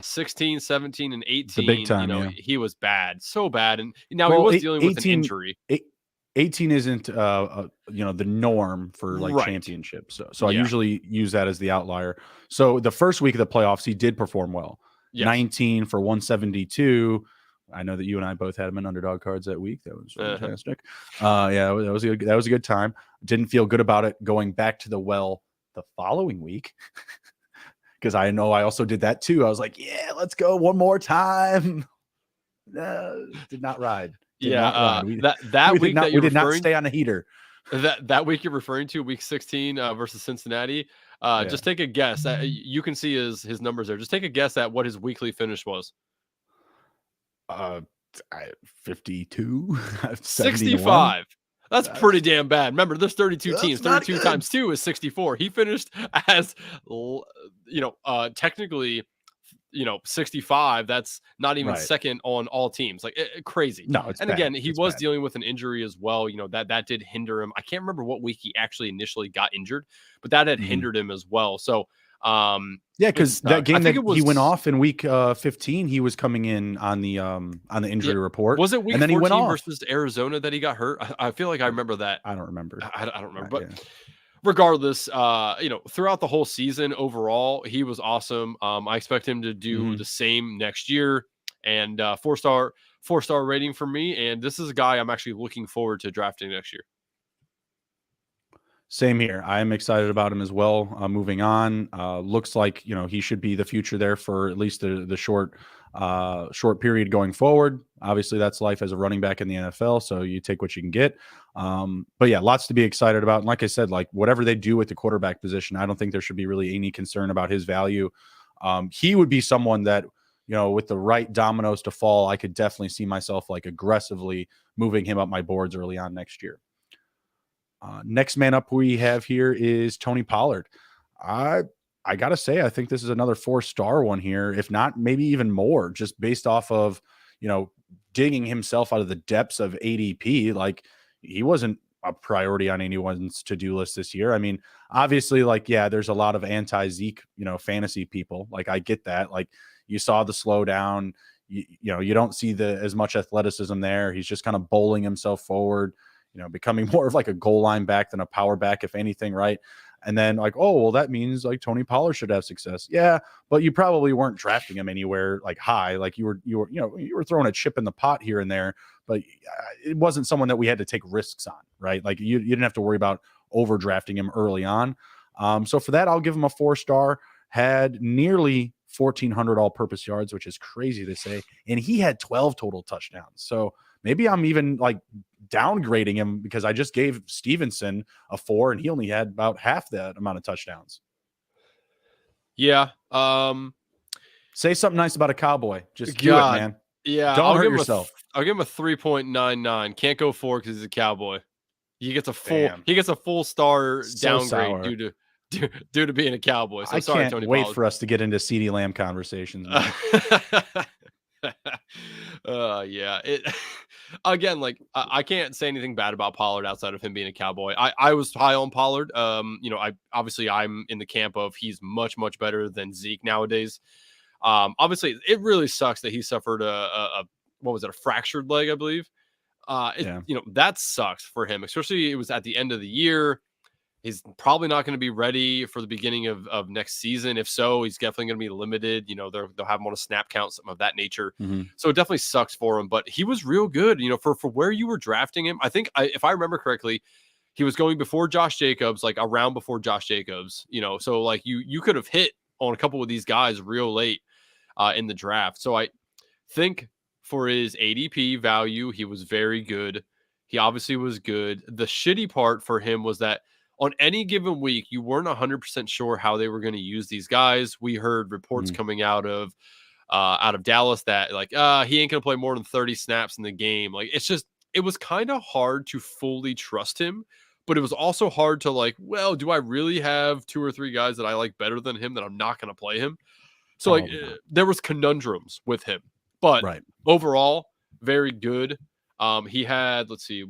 16, 17, and The big 18, time, yeah. he was bad, so bad. And now he Well, was dealing with an injury. 18 isn't the norm for like Right. championships. So I Yeah. usually use that as the outlier. So the first week of the playoffs, he did perform well. Yes. 19 for 172. I know that you and I both had him in underdog cards that week. That was fantastic. Yeah, that was a good time. Didn't feel good about it going back to the well the following week. Because I know I also did that too. I was like, yeah, let's go one more time. No, did not ride. Did not ride. We did not stay on the heater. That week you're referring to, week 16 versus Cincinnati. Just take a guess. You can see his numbers there. Just take a guess at what his weekly finish was. 52, 65. That's pretty damn bad. Remember, there's 32 teams. 32 times 2 is 64. He finished as, technically, 65. That's not even second on all teams. Like crazy. No, it's and bad. Again, he it's was bad. dealing with an injury as well. That did hinder him. I can't remember what week he actually initially got injured, but that had hindered him as well. So, because that game that he went off in week 15, he was coming in on the injury report. Was it week and then 14 he went off versus Arizona that he got hurt? I feel like I remember that. I don't remember. I don't remember, but regardless, throughout the whole season overall, he was awesome. I expect him to do the same next year, and 4-star rating for me. And this is a guy I'm actually looking forward to drafting next year. Same here. I am excited about him as well. Moving on, looks like he should be the future there for at least the short period going forward. Obviously, that's life as a running back in the NFL. So you take what you can get. But yeah, lots to be excited about. And like I said, like whatever they do with the quarterback position, I don't think there should be really any concern about his value. He would be someone that with the right dominoes to fall, I could definitely see myself like aggressively moving him up my boards early on next year. Next man up we have here is Tony Pollard. I gotta say, I think this is another 4-star one here, if not maybe even more, just based off of digging himself out of the depths of ADP. Like he wasn't a priority on anyone's to-do list this year. I mean, obviously, like there's a lot of anti-Zeke, fantasy people. Like I get that. Like you saw the slowdown. You don't see as much athleticism there. He's just kind of bowling himself forward. Becoming more of like a goal line back than a power back, if anything, right? And then like, oh, well, that means like Tony Pollard should have success. Yeah, but you probably weren't drafting him anywhere like high. Like you were throwing a chip in the pot here and there, but it wasn't someone that we had to take risks on, right? Like you didn't have to worry about overdrafting him early on. So for that, I'll give him a 4-star. Had nearly 1,400 all-purpose yards, which is crazy to say, and he had 12 total touchdowns. So maybe I'm even like downgrading him because I just gave Stevenson a 4 and he only had about half that amount of touchdowns. Yeah. Say something nice about a Cowboy. Just do it, man. Yeah. Don't hurt yourself. I'll give him a 3.99. Can't go 4 because he's a Cowboy. He gets a full star downgrade due to being a Cowboy. So sorry, Tony wait Pollard. for us to get into CeeDee Lamb conversations. Yeah. Again, like I can't say anything bad about Pollard outside of him being a Cowboy. I was high on Pollard. I'm in the camp of he's much, much better than Zeke nowadays. Obviously it really sucks that he suffered a fractured leg, I believe. That sucks for him, especially it was at the end of the year. He's probably not going to be ready for the beginning of next season. If so, he's definitely going to be limited. They'll have him on a snap count, something of that nature. So it definitely sucks for him, but he was real good, for where you were drafting him. I think if I remember correctly, he was going before Josh Jacobs, like around before Josh Jacobs, so like you could have hit on a couple of these guys real late in the draft. So I think for his ADP value, he was very good. He obviously was good. The shitty part for him was that on any given week, you weren't 100% sure how they were going to use these guys. We heard reports coming out of Dallas that like he ain't going to play more than 30 snaps in the game. Like it was kind of hard to fully trust him, but it was also hard to like, well, do I really have 2 or 3 guys that I like better than him that I'm not going to play him? So there was conundrums with him, but overall, very good. He had, 6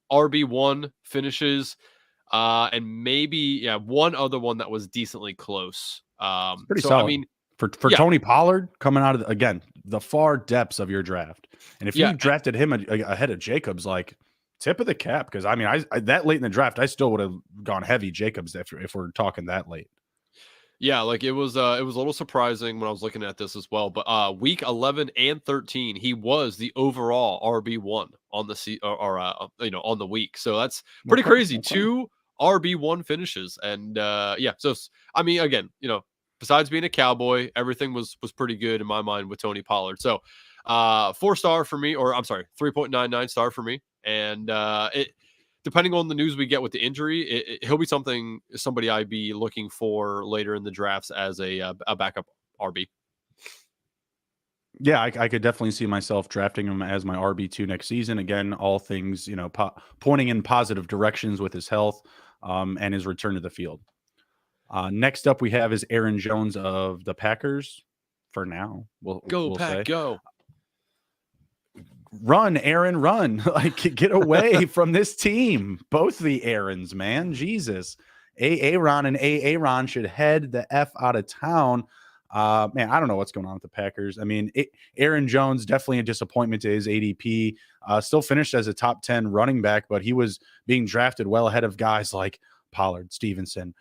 RB1 finishes. And maybe one other one that was decently close. It's pretty So I solid mean, for yeah, Tony Pollard coming out of again the far depths of your draft. And if yeah, you drafted him ahead of Jacobs, like tip of the cap, because I mean, I that late in the draft, I still would have gone heavy Jacobs if we're talking that late. yeah. Like it was a little surprising when I was looking at this as well. But week 11 and 13, he was the overall RB1 on the on the week. So that's pretty crazy. Okay. 2 RB1 finishes, and yeah. So I mean, again, besides being a Cowboy, everything was pretty good in my mind with Tony Pollard. So 4-star for me, or I'm sorry, 3.99 star for me, and it depending on the news we get with the injury, he'll be somebody I'd be looking for later in the drafts as a backup RB. Yeah, I could definitely see myself drafting him as my RB2 next season. Again, all things pointing in positive directions with his health and his return to the field. Next up, we have is Aaron Jones of the Packers. For now, we'll Pack, say go. Run, Aaron, run. Like, get away from this team. Both the Aarons, man. Jesus. Aaron and Aaron should head the F out of town. Man, I don't know what's going on with the Packers. I mean, Aaron Jones, definitely a disappointment to his ADP. Still finished as a top 10 running back, but he was being drafted well ahead of guys like Pollard, Stevenson,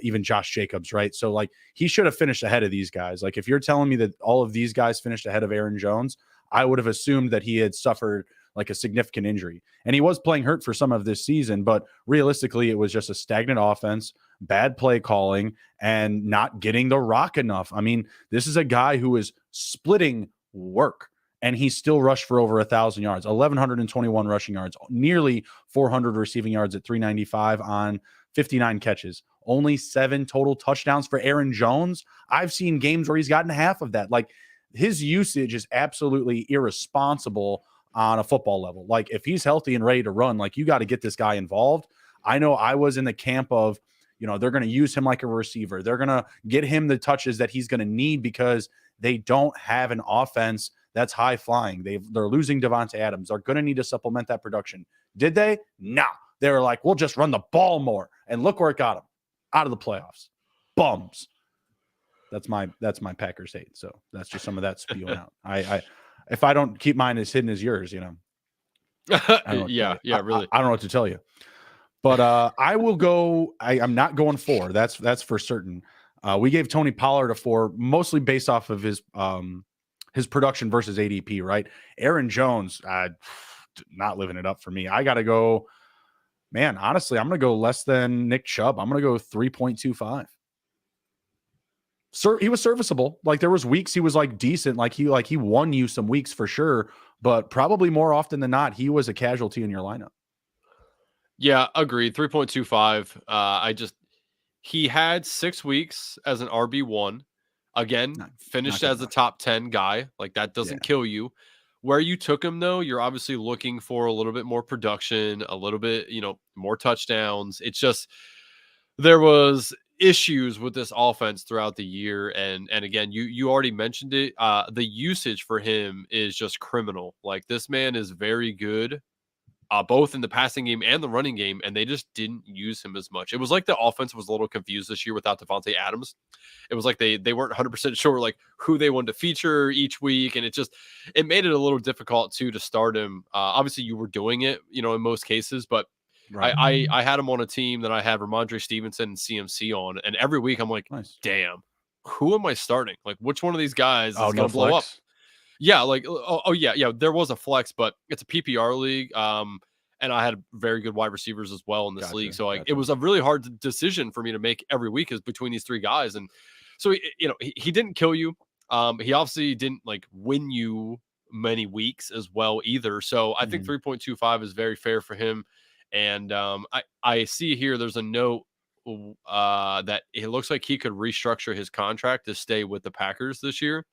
even Josh Jacobs, right? So, like, he should have finished ahead of these guys. Like, if you're telling me that all of these guys finished ahead of Aaron Jones, I would have assumed that he had suffered like a significant injury. And he was playing hurt for some of this season, but realistically, it was just a stagnant offense, bad play calling, and not getting the rock enough. I mean, this is a guy who is splitting work, and he still rushed for over 1,000 yards, 1,121 rushing yards, nearly 400 receiving yards at 395 on 59 catches. Only 7 total touchdowns for Aaron Jones. I've seen games where he's gotten half of that. Like, his usage is absolutely irresponsible on a football level. Like, if he's healthy and ready to run, like, you got to get this guy involved. I know I was in the camp of, they're going to use him like a receiver. They're going to get him the touches that he's going to need because they don't have an offense that's high flying. They're losing Devontae Adams. They're going to need to supplement that production. Did they? No. They were like, we'll just run the ball more. And look where it got them. Out of the playoffs. Bums. That's my Packers hate. So that's just some of that spewing out. I if I don't keep mine as hidden as yours, Really. I don't know what to tell you. But I will go. I'm not going 4. That's for certain. We gave Tony Pollard a 4, mostly based off of his production versus ADP. Right, Aaron Jones, not living it up for me. I got to go. Man, honestly, I'm going to go less than Nick Chubb. I'm going to go 3.25. He was serviceable. Like, there was weeks he was like decent. Like he won you some weeks for sure, but probably more often than not, he was a casualty in your lineup. Yeah, agreed. 3.25. He had 6 weeks as an RB1. Again, finished as a top 10 guy. Like, that doesn't kill you. Where you took him, though, you're obviously looking for a little bit more production, a little bit, more touchdowns. It's just there was issues with this offense throughout the year, and again, you already mentioned it. The usage for him is just criminal. Like, this man is very good, both in the passing game and the running game, and they just didn't use him as much. It was like the offense was a little confused this year without Devontae Adams. It was like they weren't 100% sure like who they wanted to feature each week, and it made it a little difficult to start him. Obviously, you were doing it, in most cases, but right. I had him on a team that I had Ramondre Stevenson and CMC on, and every week I'm like, nice. Damn, who am I starting? Like, which one of these guys is going to blow up? Yeah, like, yeah. There was a flex, but it's a PPR league, and I had very good wide receivers as well in this league. So it was a really hard decision for me to make every week is between these 3 guys, and so he didn't kill you. He obviously didn't like win you many weeks as well either. So I think 3.25 is very fair for him. And I see here there's a note that it looks like he could restructure his contract to stay with the Packers this year.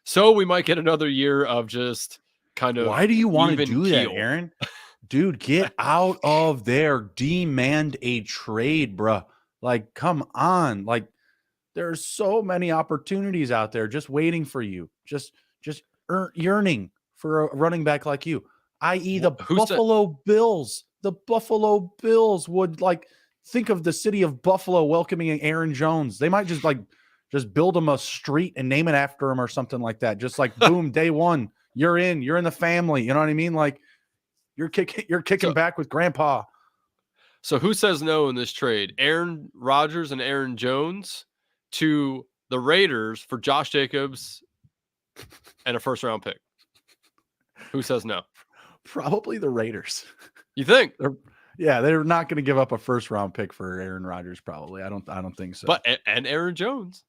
So we might get another year of just kind of. Why do you want to do that, Aaron? Dude, get out of there. Demand a trade, bruh. Like, come on. Like, there's so many opportunities out there just waiting for you. Just yearning for a running back like you, i.e. the Buffalo Bills. The Buffalo Bills would like think of the city of Buffalo welcoming Aaron Jones. They might just build him a street and name it after him or something like that. Just like boom, day one, you're in the family. You know what I mean? Like you're kicking back with grandpa. So who says no in this trade? Aaron Rodgers and Aaron Jones to the Raiders for Josh Jacobs and a first round pick. Who says no? Probably the Raiders. You think? They're not going to give up a first round pick for Aaron Rodgers. Probably. I don't think so. But and Aaron Jones.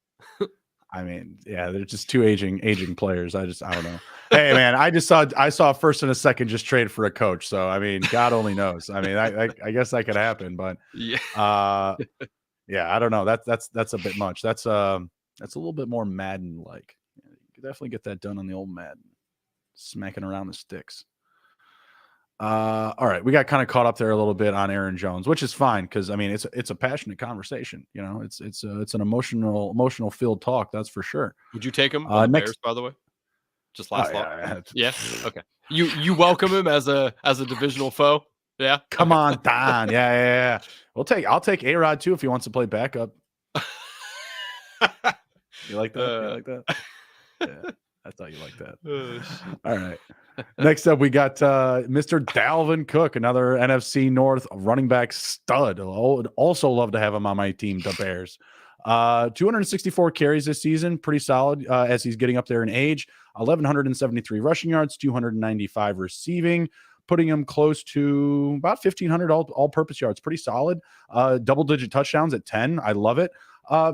I mean, yeah, they're just two aging players. I don't know. Hey, man, I saw a first and a second just trade for a coach. So I mean, God only knows. I mean, I guess that could happen, but yeah, I don't know. That's a bit much. That's a little bit more Madden like. You could definitely get that done on the old Madden, smacking around the sticks. All right, we got kind of caught up there a little bit on Aaron Jones, which is fine because I mean it's a passionate conversation. You know, it's an emotional filled talk, that's for sure. Would you take him on the Bears, by the way? Just last thought. Yeah. Okay. You welcome him as a divisional foe. Yeah. Come on, Don. Yeah. I'll take A-Rod too if he wants to play backup. You like that? Yeah. I thought you liked that. All right. Next up, we got Mr. Dalvin Cook, another NFC North running back stud. I'd also love to have him on my team, the Bears. 264 carries this season, pretty solid as he's getting up there in age. 1,173 rushing yards, 295 receiving, putting him close to about 1,500 all-purpose yards. Pretty solid. Double-digit touchdowns at 10. I love it.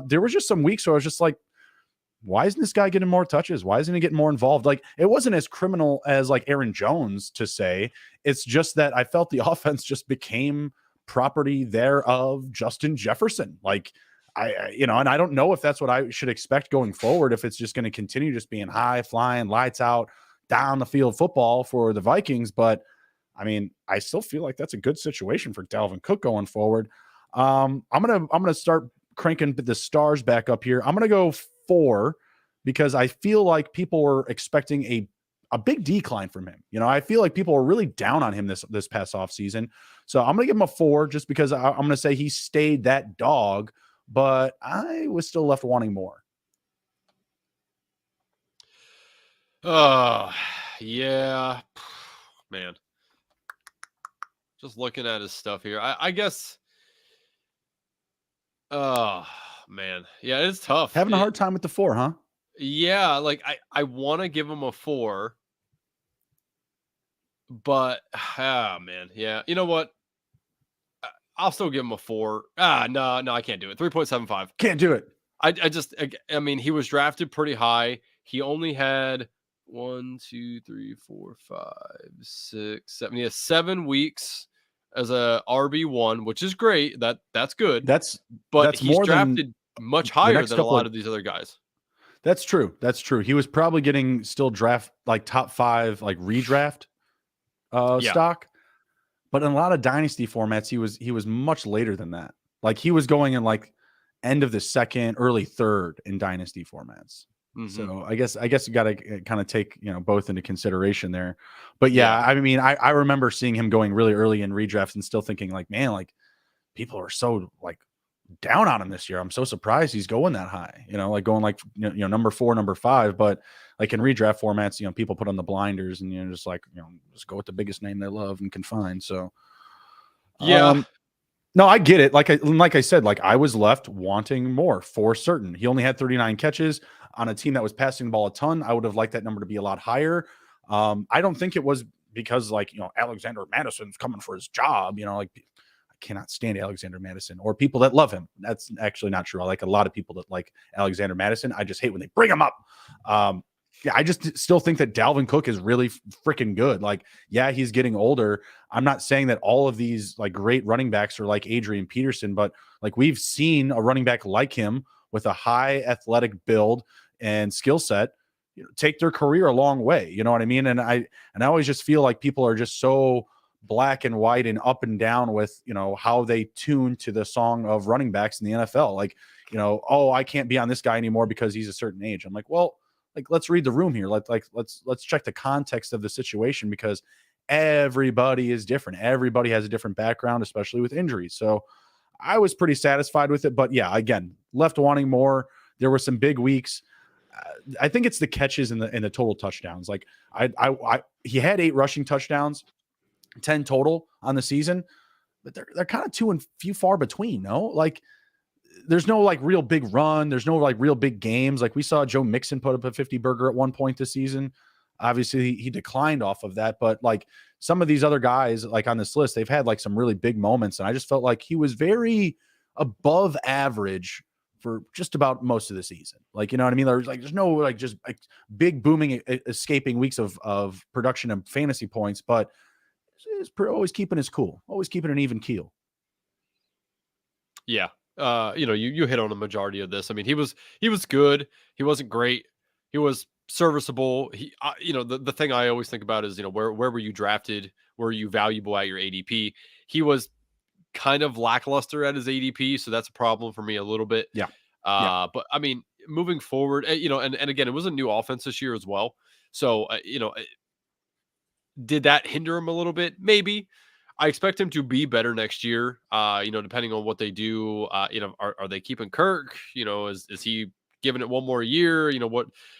There was just some weeks where I was just like, why isn't this guy getting more touches? Why isn't he getting more involved? Like, it wasn't as criminal as like Aaron Jones to say. It's just that I felt the offense just became property thereof Justin Jefferson. Like, and I don't know if that's what I should expect going forward, if it's just going to continue just being high flying, lights out, down the field football for the Vikings. But I mean, I still feel like that's a good situation for Dalvin Cook going forward. I'm gonna start cranking the stars back up here. I'm gonna go 4 because I feel like people were expecting a big decline from him. You know, I feel like people were really down on him this past off season. So I'm gonna give him a 4 just because I'm gonna say he stayed that dog, but I was still left wanting more. Yeah, man. Just looking at his stuff here, I guess. Oh man, yeah, it's tough. Having a hard time with the 4, huh? Yeah, like I want to give him a 4, but man, yeah. You know what? I'll still give him a 4. No, I can't do it. 3.75. Can't do it. I mean, he was drafted pretty high. He only had 1, 2, 3, 4, 5, 6, 7. He has 7 weeks as a RB1, which is great. That's good. But he's more drafted much higher than a lot of these other guys. That's true. He was probably getting still draft like top 5, like redraft stock. But in a lot of dynasty formats, he was much later than that. Like he was going in like end of the second, early third in dynasty formats. Mm-hmm. So I guess you got to kind of take, both into consideration there. But yeah, I mean, I remember seeing him going really early in redrafts and still thinking like, man, like people are so like down on him this year. I'm so surprised he's going that high, like going like, number 4, number 5, but like in redraft formats, people put on the blinders and, just like, just go with the biggest name they love and can find. So yeah, no, I get it. Like I said, like I was left wanting more for certain. He only had 39 catches on a team that was passing the ball a ton. I would have liked that number to be a lot higher. I don't think it was because like, Alexander Madison's coming for his job, like I cannot stand Alexander Madison or people that love him. That's actually not true. I like a lot of people that like Alexander Madison. I just hate when they bring him up. Yeah, I just still think that Dalvin Cook is really freaking good. Like, yeah, he's getting older. I'm not saying that all of these like great running backs are like Adrian Peterson, but like we've seen a running back like him with a high athletic build and skill set take their career a long way. You know what I mean? And I always just feel like people are just so black and white and up and down with, how they tune to the song of running backs in the NFL. Like, oh, I can't be on this guy anymore because he's a certain age. I'm like, well, like, let's read the room here. Let's check the context of the situation because everybody is different. Everybody has a different background, especially with injuries. So I was pretty satisfied with it. But yeah, again, left wanting more. There were some big weeks. I think it's the catches and the total touchdowns. Like he had 8 rushing touchdowns, 10 total on the season, but they're kind of few far between. No, like there's no like real big run. There's no like real big games. Like we saw Joe Mixon put up a 50 burger at one point this season. Obviously he declined off of that, but like some of these other guys like on this list, they've had like some really big moments. And I just felt like he was very above average for just about most of the season. Like, you know what I mean? There's no like just like big booming escaping weeks of production and fantasy points, but it's always keeping his cool, always keeping an even keel. Yeah. You hit on a majority of this. I mean, he was good. He wasn't great. He was serviceable. The thing I always think about is, where were you drafted? Were you valuable at your ADP? He was kind of lackluster at his ADP, so that's a problem for me a little bit. Yeah. But I mean, moving forward, and again, it was a new offense this year as well. So, did that hinder him a little bit? Maybe. I expect him to be better next year. Depending on what they do. Are they keeping Kirk? Is he giving it one more year?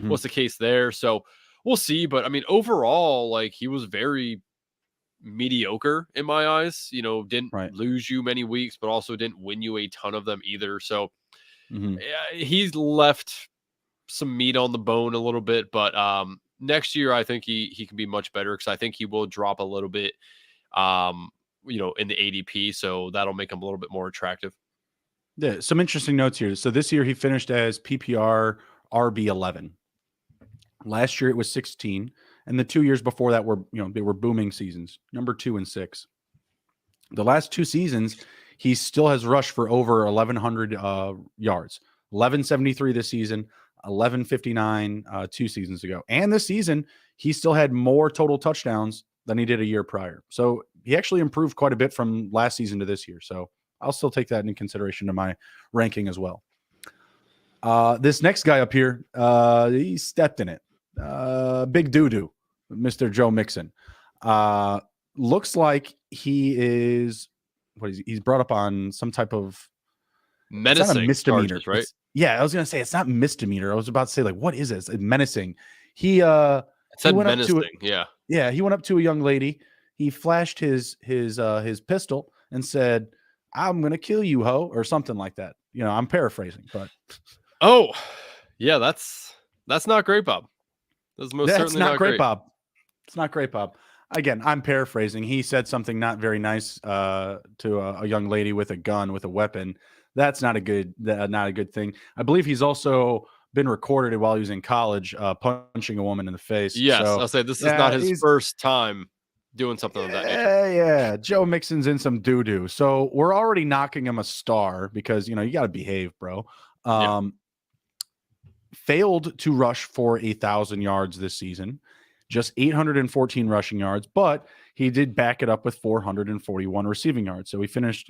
What's the case there? So we'll see. But I mean, overall, like he was very mediocre in my eyes. Didn't lose you many weeks, but also didn't win you a ton of them either. So he's left some meat on the bone a little bit. But next year, I think he can be much better because I think he will drop a little bit. In the ADP, so that'll make him a little bit more attractive. Yeah, some interesting notes here. So this year he finished as PPR RB11. Last year it was 16, and the 2 years before that were, they were booming seasons, number 2 and 6. The last 2 seasons, he still has rushed for over 1,100 yards. 1,173 this season, 1,159 2 seasons ago, and this season he still had more total touchdowns than he did a year prior. So he actually improved quite a bit from last season to this year. So I'll still take that into consideration to my ranking as well. This next guy up here, he stepped in it. Big doo-doo, Mr. Joe Mixon. Looks like he is, he's brought up on some type of menacing, it's not a misdemeanor, charges, right? Yeah, I was going to say, it's not misdemeanor. I was about to say, like, what is this? It's menacing. He said went menacing, up to yeah. Yeah, he went up to a young lady. He flashed his pistol and said, "I'm gonna kill you, ho," or something like that. I'm paraphrasing, but oh, yeah, that's not great, Bob. That's certainly not great, Bob. It's not great, Bob. Again, I'm paraphrasing. He said something not very nice to a young lady with a gun, with a weapon. That's not a good thing. I believe he's also been recorded while he was in college punching a woman in the face. Yes, so, I'll say this is not his first time doing something of that nature. Yeah, Joe Mixon's in some doo-doo. So we're already knocking him a star because, you got to behave, bro. Failed to rush for 1,000 yards this season, just 814 rushing yards, but he did back it up with 441 receiving yards. So he finished,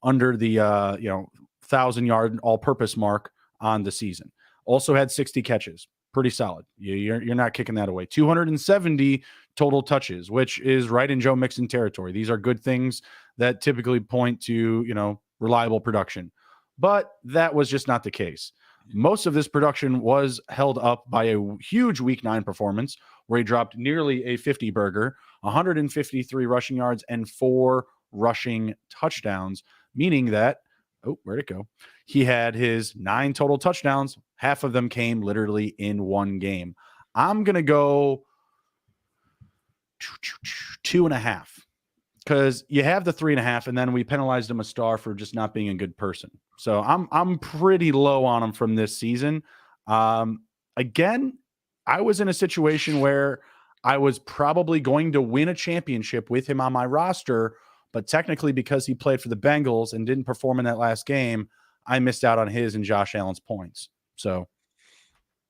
under the 1,000-yard all-purpose mark on the season. Also had 60 catches. Pretty solid. You're not kicking that away. 270 total touches, which is right in Joe Mixon territory. These are good things that typically point to, reliable production. But that was just not the case. Most of this production was held up by a huge Week 9 performance where he dropped nearly a 50 burger, 153 rushing yards, and 4 rushing touchdowns, meaning that, where'd it go? He had his 9 total touchdowns. Half of them came literally in one game. I'm going to go 2.5 because you have the 3.5, and then we penalized him a star for just not being a good person. So I'm pretty low on him from this season. Again, I was in a situation where I was probably going to win a championship with him on my roster, but technically because he played for the Bengals and didn't perform in that last game, I missed out on his and Josh Allen's points. So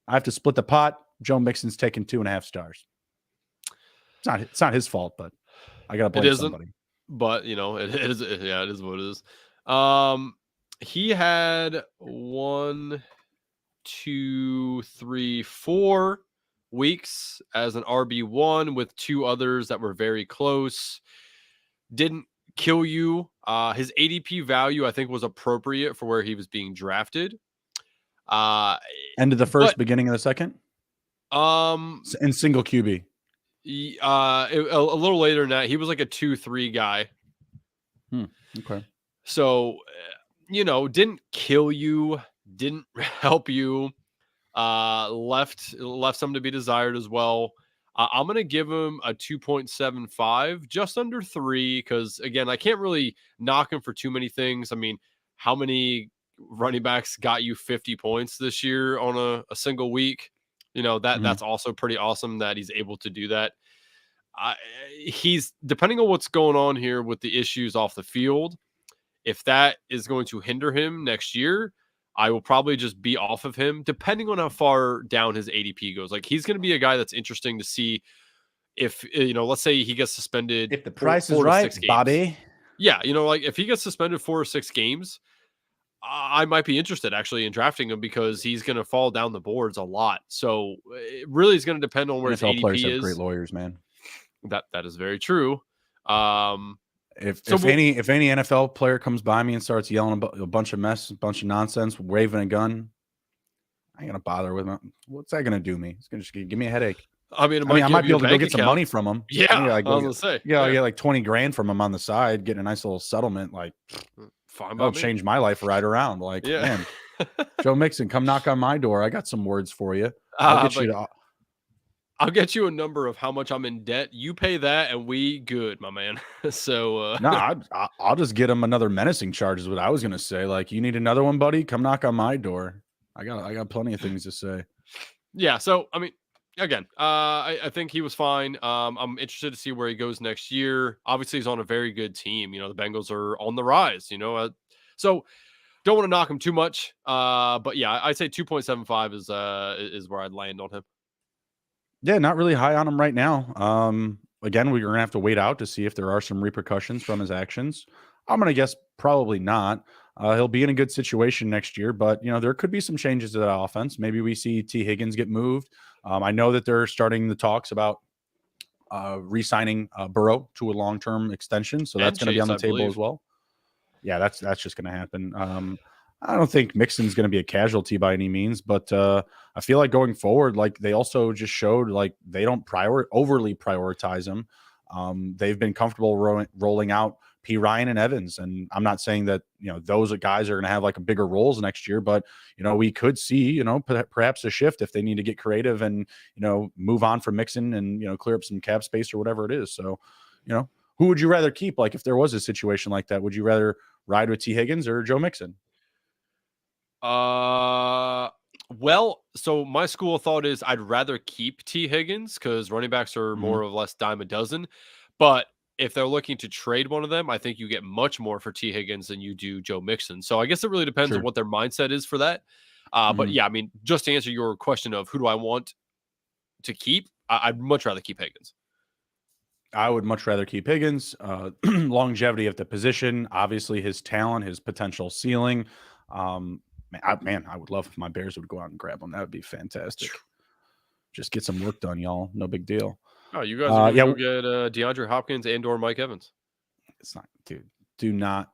I have to split the pot. Joe Mixon's taking 2.5 stars. It's not his fault, but I got to blame somebody. But, it is. Yeah, it is what it is. He had 1, 2, 3, 4 weeks as an RB1 with 2 others that were very close. Didn't kill you. His ADP value, I think, was appropriate for where he was being drafted. End of the first, beginning of the second. In single QB. A little later than that, he was like a 2-3 guy. Okay. So, didn't kill you, didn't help you. Left some to be desired as well. I'm going to give him a 2.75, just under 3, because, again, I can't really knock him for too many things. I mean, how many running backs got you 50 points this year on a single week? That's also pretty awesome that he's able to do that. He's, depending on what's going on here with the issues off the field, if that is going to hinder him next year, I will probably just be off of him, depending on how far down his ADP goes. Like, he's going to be a guy that's interesting to see if, let's say he gets suspended. If the price is right, Bobby. Yeah, like if he gets suspended 4 or 6 games, I might be interested actually in drafting him because he's going to fall down the boards a lot. So it really is going to depend on where NFL his ADP players is. Have great lawyers, man. That is very true. If any NFL player comes by me and starts yelling a bunch of mess, a bunch of nonsense, waving a gun, I ain't gonna bother with him. What's that gonna do me? It's gonna just give me a headache. I mean, I might be able to go get some money from him. Yeah, I was gonna say. Yeah, I get like 20 grand from him on the side, getting a nice little settlement. Like, fine, that'll change my life right around. Like, man, Joe Mixon, come knock on my door. I got some words for you. I'll get you a number of how much I'm in debt. You pay that, and we good, my man. So no, I'll just get him another menacing charge. Is what I was gonna say. Like, you need another one, buddy? Come knock on my door. I got plenty of things to say. Yeah. So I mean, again, I think he was fine. I'm interested to see where he goes next year. Obviously, he's on a very good team. The Bengals are on the rise. So don't want to knock him too much. But yeah, I'd say 2.75 is where I'd land on him. Yeah, not really high on him right now. Again, we're gonna have to wait out to see if there are some repercussions from his actions. I'm gonna guess probably not. He'll be in a good situation next year, but there could be some changes to that offense. Maybe we see T. Higgins get moved. I know that they're starting the talks about re-signing Burrow to a long-term extension, so that's going to be on the table as well. Yeah, that's just going to happen. I don't think Mixon's going to be a casualty by any means, but I feel like going forward, like they also just showed like they don't overly prioritize him. They've been comfortable rolling out P. Ryan and Evans, and I'm not saying that those guys are going to have like a bigger roles next year, but we could see perhaps a shift if they need to get creative and move on from Mixon and clear up some cap space or whatever it is. So who would you rather keep? Like if there was a situation like that, would you rather ride with T. Higgins or Joe Mixon? Well, so my school of thought is I'd rather keep T. Higgins because running backs are more or less dime a dozen. But if they're looking to trade one of them, I think you get much more for T. Higgins than you do Joe Mixon. So I guess it really depends on what their mindset is for that. But yeah, I mean, just to answer your question of who do I want to keep, I'd much rather keep Higgins. I would much rather keep Higgins. Longevity of the position, obviously his talent, his potential ceiling. I would love if my Bears would go out and grab him. That would be fantastic. Just get some work done, y'all. No big deal. Oh, you guys are going to go get DeAndre Hopkins and or Mike Evans. It's not, dude. Do not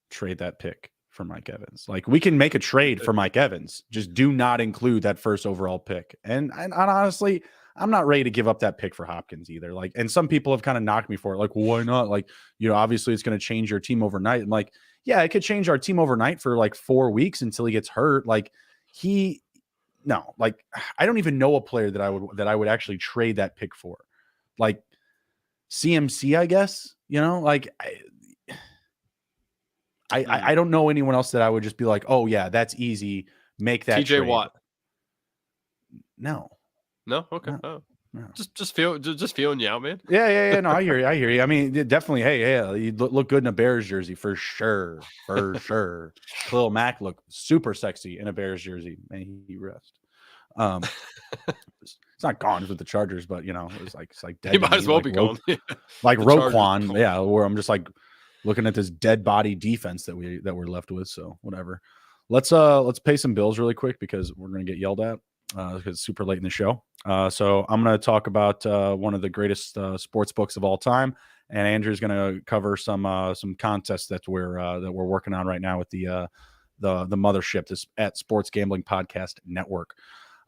trade that pick for Mike Evans. Like we can make a trade for Mike Evans. Just do not include that first overall pick. And honestly, I'm not ready to give up that pick for Hopkins either. Like, and some people have kind of knocked me for it. Like, well, why not? Like, obviously it's going to change your team overnight. I'm like, yeah, it could change our team overnight for like 4 weeks until he gets hurt. Like I don't even know a player that I would actually trade that pick for. Like CMC, I guess, I don't know anyone else that I would just be like, oh yeah, that's easy. Make that TJ trade. Watt. No. Okay. No. Oh. No. Just feeling you out, man. Yeah. No, I hear you. I mean, definitely. Hey, you look good in a Bears jersey for sure. Khalil Mack looked super sexy in a Bears jersey. May he rest. It's not gone with the Chargers, but it's like dead. He might as well be gone. Like Roquan, yeah. Where I'm just like looking at this dead body defense that we're left with. So whatever. Let's pay some bills really quick because we're gonna get yelled at. because it's super late in the show. So I'm going to talk about one of the greatest sports books of all time, and Andrew's going to cover some contests that we're working on right now with the mothership, this at Sports Gambling Podcast Network.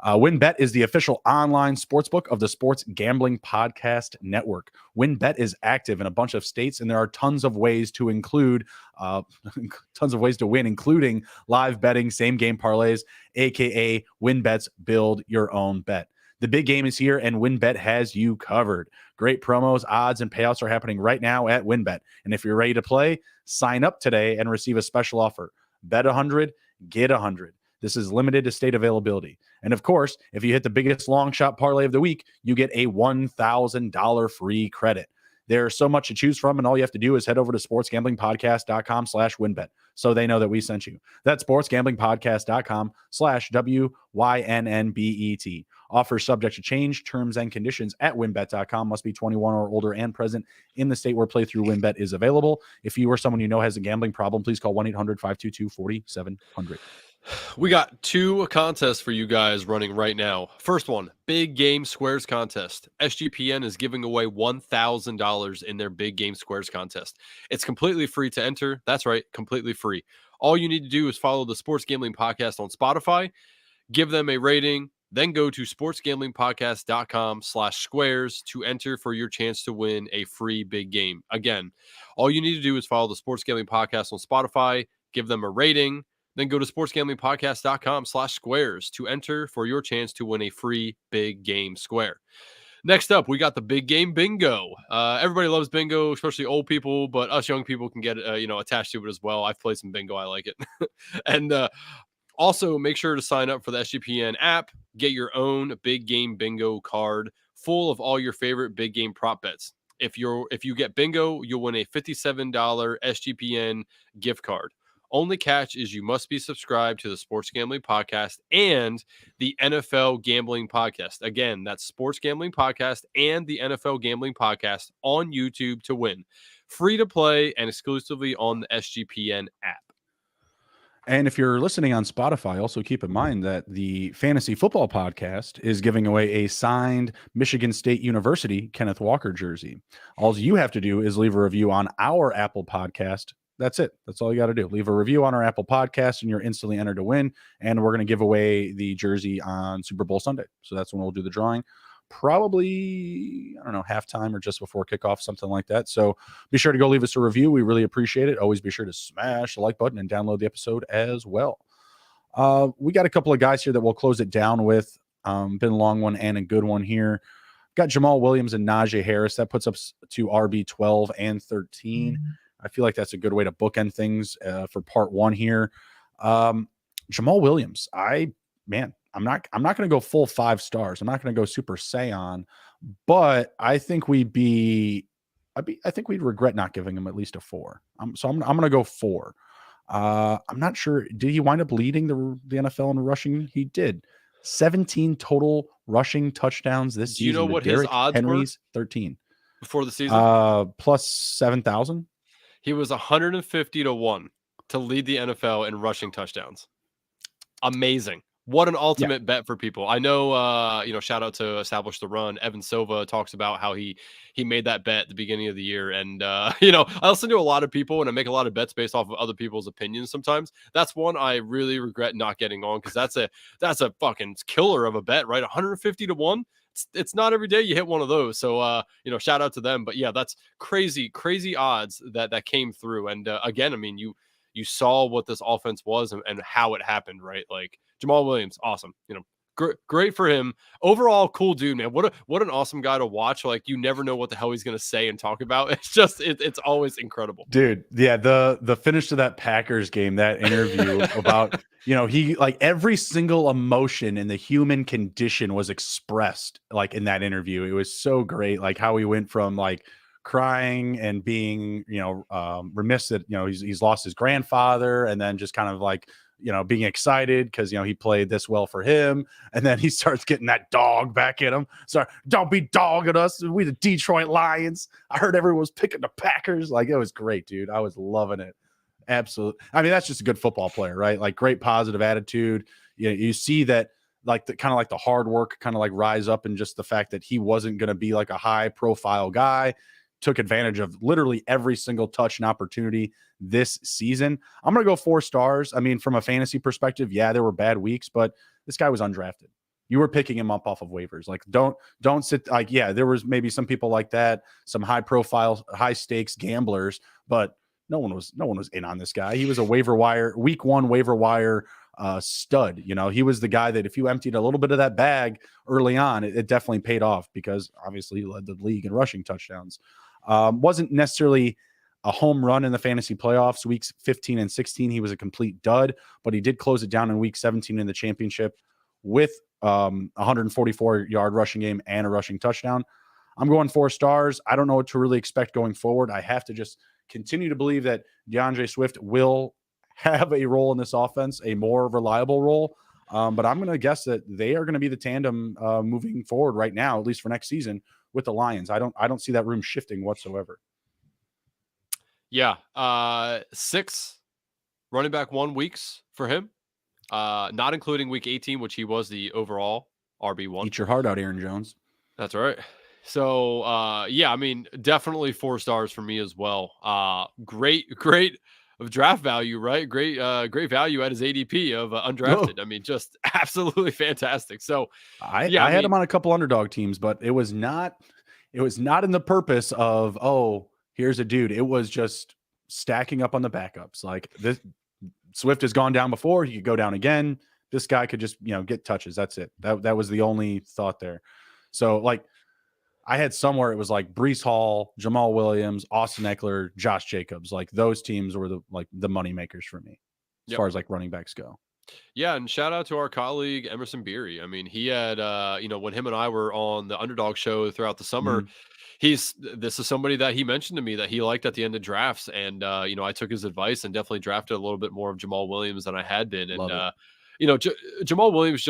WynnBET is the official online sportsbook of the Sports Gambling Podcast Network. WynnBET is active in a bunch of states, and there are tons of ways to win, including live betting, same game parlays, aka WynnBET's Build Your Own Bet. The big game is here, and WynnBET has you covered. Great promos, odds, and payouts are happening right now at WynnBET. And if you're ready to play, sign up today and receive a special offer. Bet 100, get 100. This is limited to state availability. And of course, if you hit the biggest long shot parlay of the week, you get a $1,000 free credit. There's so much to choose from, and all you have to do is head over to sportsgamblingpodcast.com/WynnBET so they know that we sent you. That's sportsgamblingpodcast.com/WYNNBET. Offers subject to change, terms and conditions at wynnbet.com. Must be 21 or older and present in the state where playthrough WynnBET is available. If you or someone you know has a gambling problem, please call 1-800-522-4700. We got 2 contests for you guys running right now. First one, Big Game Squares contest. SGPN is giving away $1,000 in their Big Game Squares contest. It's completely free to enter. That's right, completely free. All you need to do is follow the Sports Gambling Podcast on Spotify, give them a rating, then go to sportsgamblingpodcast.com/squares to enter for your chance to win a free big game. Again, all you need to do is follow the Sports Gambling Podcast on Spotify, give them a rating, then go to sportsgamblingpodcast.com/squares to enter for your chance to win a free big game square. Next up, we got the big game bingo. Everybody loves bingo, especially old people, but us young people can get attached to it as well. I've played some bingo. I like it. And also make sure to sign up for the SGPN app. Get your own big game bingo card full of all your favorite big game prop bets. If you get bingo, you'll win a $57 SGPN gift card. Only catch is you must be subscribed to the Sports Gambling Podcast and the NFL Gambling Podcast. Again, that's Sports Gambling Podcast and the NFL Gambling Podcast on YouTube to win. Free to play and exclusively on the SGPN app. And if you're listening on Spotify, also keep in mind that the Fantasy Football Podcast is giving away a signed Michigan State University Kenneth Walker jersey. All you have to do is leave a review on our Apple Podcast. That's it. That's all you got to do. Leave a review on our Apple Podcast, and you're instantly entered to win. And we're going to give away the jersey on Super Bowl Sunday. So that's when we'll do the drawing. Probably, I don't know, halftime or just before kickoff, something like that. So be sure to go leave us a review. We really appreciate it. Always be sure to smash the like button and download the episode as well. We got a couple of guys here that we'll close it down with. Been a long one and a good one here. Got Jamal Williams and Najee Harris. That puts us to RB 12 and 13. Mm-hmm. I feel like that's a good way to bookend things for part one here. Jamal Williams, I'm not going to go full 5 stars. I'm not going to go Super Saiyan, but I think I think we'd regret not giving him at least a 4. So I'm going to go 4. I'm not sure. Did he wind up leading the NFL in rushing? He did. 17 total rushing touchdowns this season. Do you know what his odds Henry's were? 13 before the season. Plus 7,000. He was 150 to 1 to lead the NFL in rushing touchdowns. Amazing. What an ultimate bet for people. I know, shout out to Establish the Run. Evan Silva talks about how he made that bet at the beginning of the year. And, I listen to a lot of people and I make a lot of bets based off of other people's opinions sometimes. That's one I really regret not getting on because that's a fucking killer of a bet, right? 150 to 1. It's not every day you hit one of those. So, shout out to them. But yeah, that's crazy great that came through. And again, I mean, you saw what this offense was and how it happened, right? Like Jamal Williams, awesome. Great for him. Overall, cool dude, man. What an awesome guy to watch. Like you never know what the hell he's going to say and talk about. It's just, it's always incredible. Dude. Yeah. The finish to that Packers game, that interview about, he like every single emotion in the human condition was expressed like in that interview. It was so great. Like how he went from like crying and being, remiss that, he's lost his grandfather and then just kind of like, being excited because, he played this well for him. And then he starts getting that dog back at him. Sorry, don't be dogging us. We the Detroit Lions. I heard everyone was picking the Packers. Like, it was great, dude. I was loving it. Absolutely. I mean, that's just a good football player, right? Like great positive attitude. You see that like the kind of like the hard work kind of like rise up, and just the fact that he wasn't going to be like a high profile guy, took advantage of literally every single touch and opportunity this season. I'm going to go 4 stars. I mean, from a fantasy perspective, yeah, there were bad weeks, but this guy was undrafted. You were picking him up off of waivers. Like, don't sit like, yeah, there was maybe some people like that, some high profile, high stakes gamblers, but no one was in on this guy. He was a waiver wire, week 1 waiver wire stud. You know, he was the guy that if you emptied a little bit of that bag early on, it definitely paid off, because obviously he led the league in rushing touchdowns. Wasn't necessarily a home run in the fantasy playoffs. Weeks 15 and 16, he was a complete dud, but he did close it down in week 17 in the championship with 144-yard rushing game and a rushing touchdown. I'm going 4 stars. I don't know what to really expect going forward. I have to just continue to believe that DeAndre Swift will have a role in this offense, a more reliable role. But I'm going to guess that they are going to be the tandem moving forward right now, at least for next season, with the Lions. I don't see that room shifting whatsoever. Yeah. 6 running back 1 weeks for him. Not including week 18, which he was the overall RB1. Eat your heart out, Aaron Jones. That's right. So, yeah, I mean, definitely 4 stars for me as well. Great of draft value, right? Great value at his ADP of undrafted. Whoa. I mean, just absolutely fantastic. So, I had him on a couple underdog teams, but it was not in the purpose of, oh, here's a dude. It was just stacking up on the backups. Like, this Swift has gone down before. He could go down again. This guy could just, get touches. That's it. That was the only thought there. So, like, I had somewhere it was like Breece Hall, Jamal Williams, Austin Eckler, Josh Jacobs. Like, those teams were the money makers for me as far as like running backs go. Yeah, and shout out to our colleague Emerson Beery. I mean, he had when him and I were on the Underdog show throughout the summer, this is somebody that he mentioned to me that he liked at the end of drafts, and I took his advice and definitely drafted a little bit more of Jamal Williams than I had been. And Jamal Williams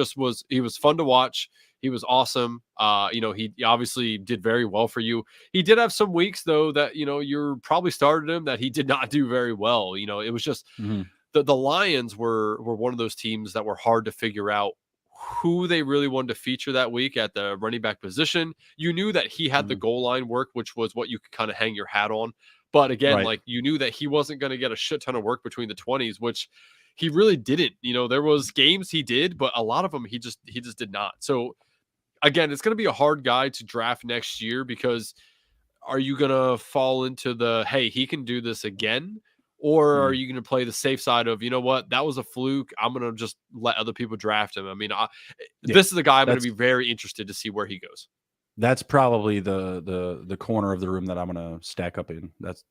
he was fun to watch. He was awesome. He obviously did very well for you. He did have some weeks though that you're probably started him that he did not do very well. It was just the Lions were one of those teams that were hard to figure out who they really wanted to feature that week at the running back position. You knew that he had the goal line work, which was what you could kind of hang your hat on. But again, like, you knew that he wasn't going to get a shit ton of work between the 20s, which he really didn't. There was games he did, but a lot of them he just did not. So again, it's going to be a hard guy to draft next year, because are you going to fall into the, hey, he can do this again? Or are you going to play the safe side of, what, that was a fluke, I'm going to just let other people draft him? I mean, this is a guy I'm going to be very interested to see where he goes. That's probably the corner of the room that I'm going to stack up in. That's,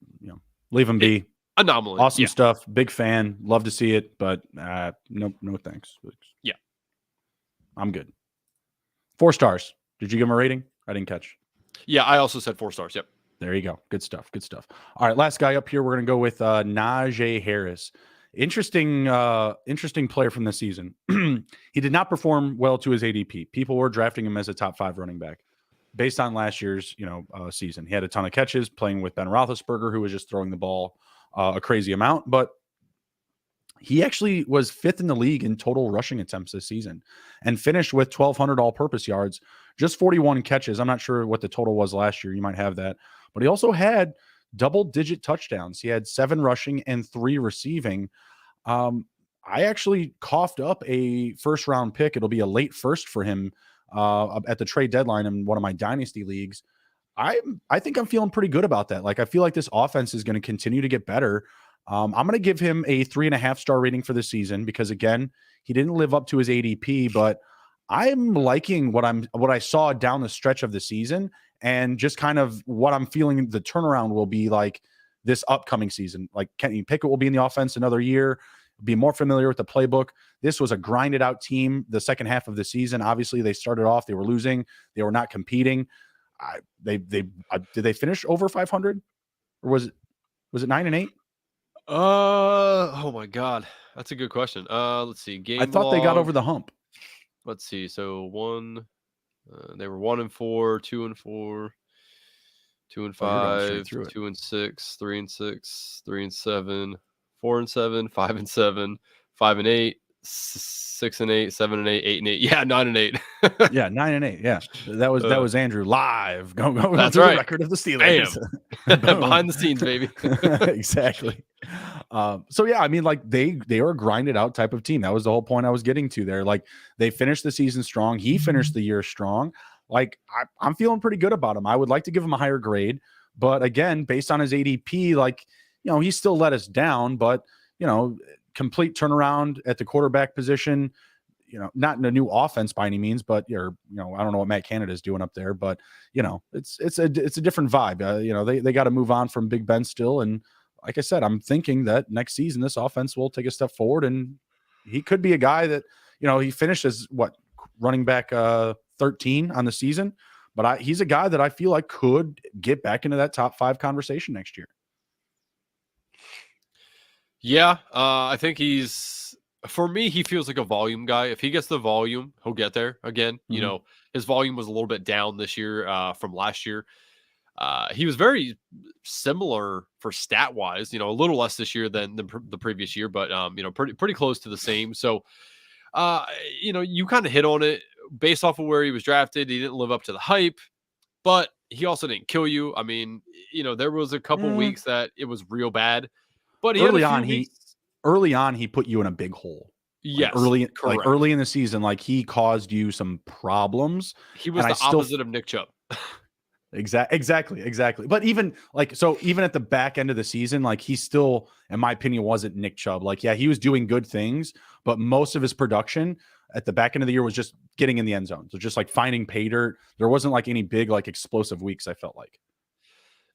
leave him be. Anomaly. Awesome stuff. Big fan. Love to see it, but no thanks. Yeah. I'm good. 4 stars. Did you give him a rating? I didn't catch. Yeah, I also said 4 stars. Yep. There you go. Good stuff. All right, last guy up here. We're going to go with Najee Harris. Interesting player from this season. He did not perform well to his ADP. People were drafting him as a top 5 running back based on last year's season. He had a ton of catches playing with Ben Roethlisberger, who was just throwing the ball a crazy amount, but he actually was 5th in the league in total rushing attempts this season and finished with 1,200 all-purpose yards, just 41 catches. I'm not sure what the total was last year. You might have that. But he also had double-digit touchdowns. He had 7 rushing and 3 receiving. I actually coughed up a first-round pick. It'll be a late first for him at the trade deadline in one of my dynasty leagues. I think I'm feeling pretty good about that. Like, I feel like this offense is going to continue to get better. I'm going to give him a 3.5-star rating for the season because, again, he didn't live up to his ADP, but I'm liking what I saw down the stretch of the season, and just kind of what I'm feeling the turnaround will be like this upcoming season. Like, Kenny Pickett will be in the offense another year, be more familiar with the playbook. This was a grinded out team the second half of the season. Obviously, they started off, they were losing, they were not competing. Did they finish over 500, or was it 9-8? Oh my God, that's a good question. Let's see. Game I thought log. They got over the hump. Let's see. So they were 1-4, 2-4, 2-5, 2-6, 3-6, 3-7, 4-7, 5-7, 5-8, 6-8, 7-8, 8-8. Yeah, 9-8. Yeah, 9-8. Yeah, that was Andrew live. Go That's through the right. record of the Steelers. Bam. Behind the scenes, baby. Exactly. So yeah, I mean, like they were a grinded out type of team. That was the whole point I was getting to there. Like they finished the season strong. He finished the year strong. Like I'm feeling pretty good about him. I would like to give him a higher grade, but again, based on his ADP, like he still let us down. But complete turnaround at the quarterback position. Not in a new offense by any means, but I don't know what Matt Canada is doing up there, but it's a different vibe. They got to move on from Big Ben still. And like I said, I'm thinking that next season, this offense will take a step forward, and he could be a guy that, he finished as running back 13 on the season, but he's a guy that I feel like could get back into that top 5 conversation next year. Yeah. I think for me, he feels like a volume guy. If he gets the volume, he'll get there again. Mm-hmm. His volume was a little bit down this year from last year. He was very similar for stat wise, a little less this year than the previous year, but pretty close to the same. So, you kind of hit on it based off of where he was drafted. He didn't live up to the hype, but he also didn't kill you. I mean, there was a couple weeks that it was real bad, but early on, he put you in a big hole. Yes, early in the season, like he caused you some problems. He was the opposite of Nick Chubb. Exactly. But even at the back end of the season, like he still, in my opinion, wasn't Nick Chubb. Like, yeah, he was doing good things, but most of his production at the back end of the year was just getting in the end zone. So just like finding pay dirt. There wasn't like any big, like explosive weeks, I felt like.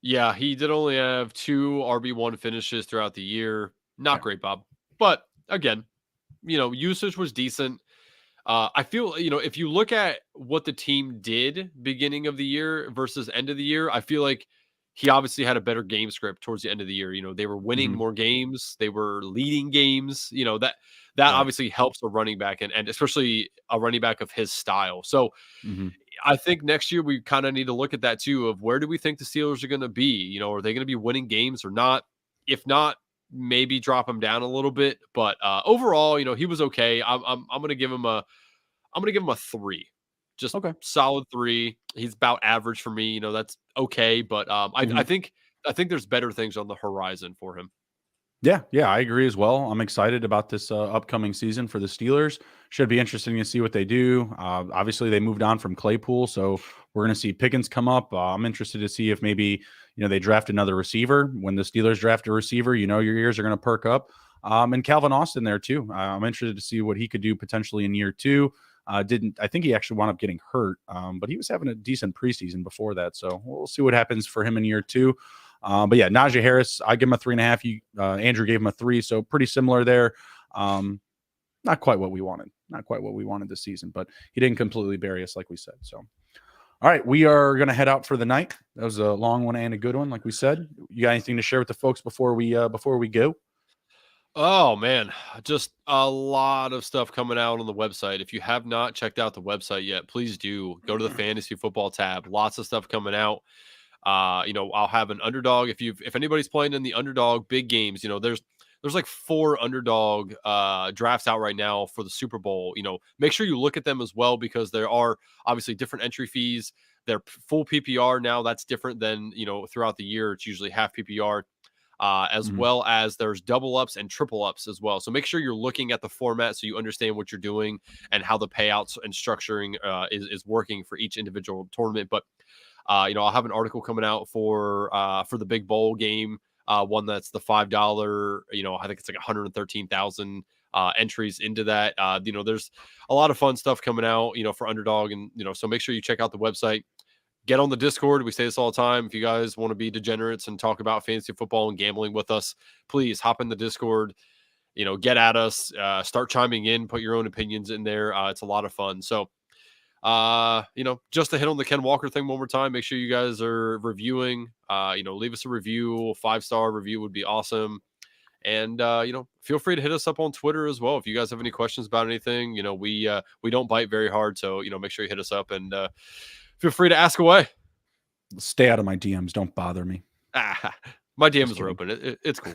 Yeah, he did only have 2 RB1 finishes throughout the year. Not great, Bob. But again, usage was decent. I feel, if you look at what the team did beginning of the year versus end of the year, I feel like he obviously had a better game script towards the end of the year. They were winning more games. They were leading games. That obviously helps a running back and especially a running back of his style. So I think next year we kind of need to look at that too, of where do we think the Steelers are going to be? Are they going to be winning games or not? If not, maybe drop him down a little bit, but overall, he was okay. I'm going to give him a 3, just solid 3. He's about average for me. That's okay, but I think there's better things on the horizon for him. Yeah, I agree as well. I'm excited about this upcoming season for the Steelers. Should be interesting to see what they do. Obviously, they moved on from Claypool, so we're going to see Pickens come up. I'm interested to see if maybe they draft another receiver. When the Steelers draft a receiver, your ears are going to perk up. And Calvin Austin there too. I'm interested to see what he could do potentially in year 2. I think he actually wound up getting hurt, but he was having a decent preseason before that. So we'll see what happens for him in year 2. But yeah, Najee Harris, I give him a 3.5. Andrew gave him a 3, so pretty similar there. Not quite what we wanted. Not quite what we wanted this season, but he didn't completely bury us, like we said. So, all right, we are going to head out for the night. That was a long one and a good one, like we said. You got anything to share with the folks before we go? Oh man, just a lot of stuff coming out on the website. If you have not checked out the website yet, please do go to the fantasy football tab. Lots of stuff coming out. I'll have an underdog. If anybody's playing in the underdog big games, there's like 4 underdog drafts out right now for the Super Bowl. Make sure you look at them as well, because there are obviously different entry fees. They're full PPR now. That's different than throughout the year. It's usually half PPR. As well as there's double ups and triple ups as well. So make sure you're looking at the format so you understand what you're doing and how the payouts and structuring is working for each individual tournament. But I'll have an article coming out for the big bowl game, one that's the $5. I think it's like 113,000 entries into that. There's a lot of fun stuff coming out, for underdog, and so make sure you check out the website. Get on the Discord. We say this all the time. If you guys want to be degenerates and talk about fantasy football and gambling with us, please hop in the Discord. Get at us. Start chiming in. Put your own opinions in there. It's a lot of fun. So, just to hit on the Ken Walker thing one more time, make sure you guys are reviewing. Leave us a review. 5-star review would be awesome. And feel free to hit us up on Twitter as well if you guys have any questions about anything. We don't bite very hard, so make sure you hit us up and feel free to ask away. Stay out of my DMs. Don't bother me. My DMs are open. It's cool.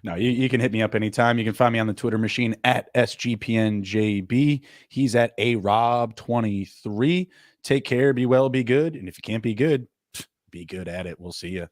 No, you can hit me up anytime. You can find me on the Twitter machine at SGPNJB. He's at Raub23. Take care, be well, be good. And if you can't be good at it. We'll see you.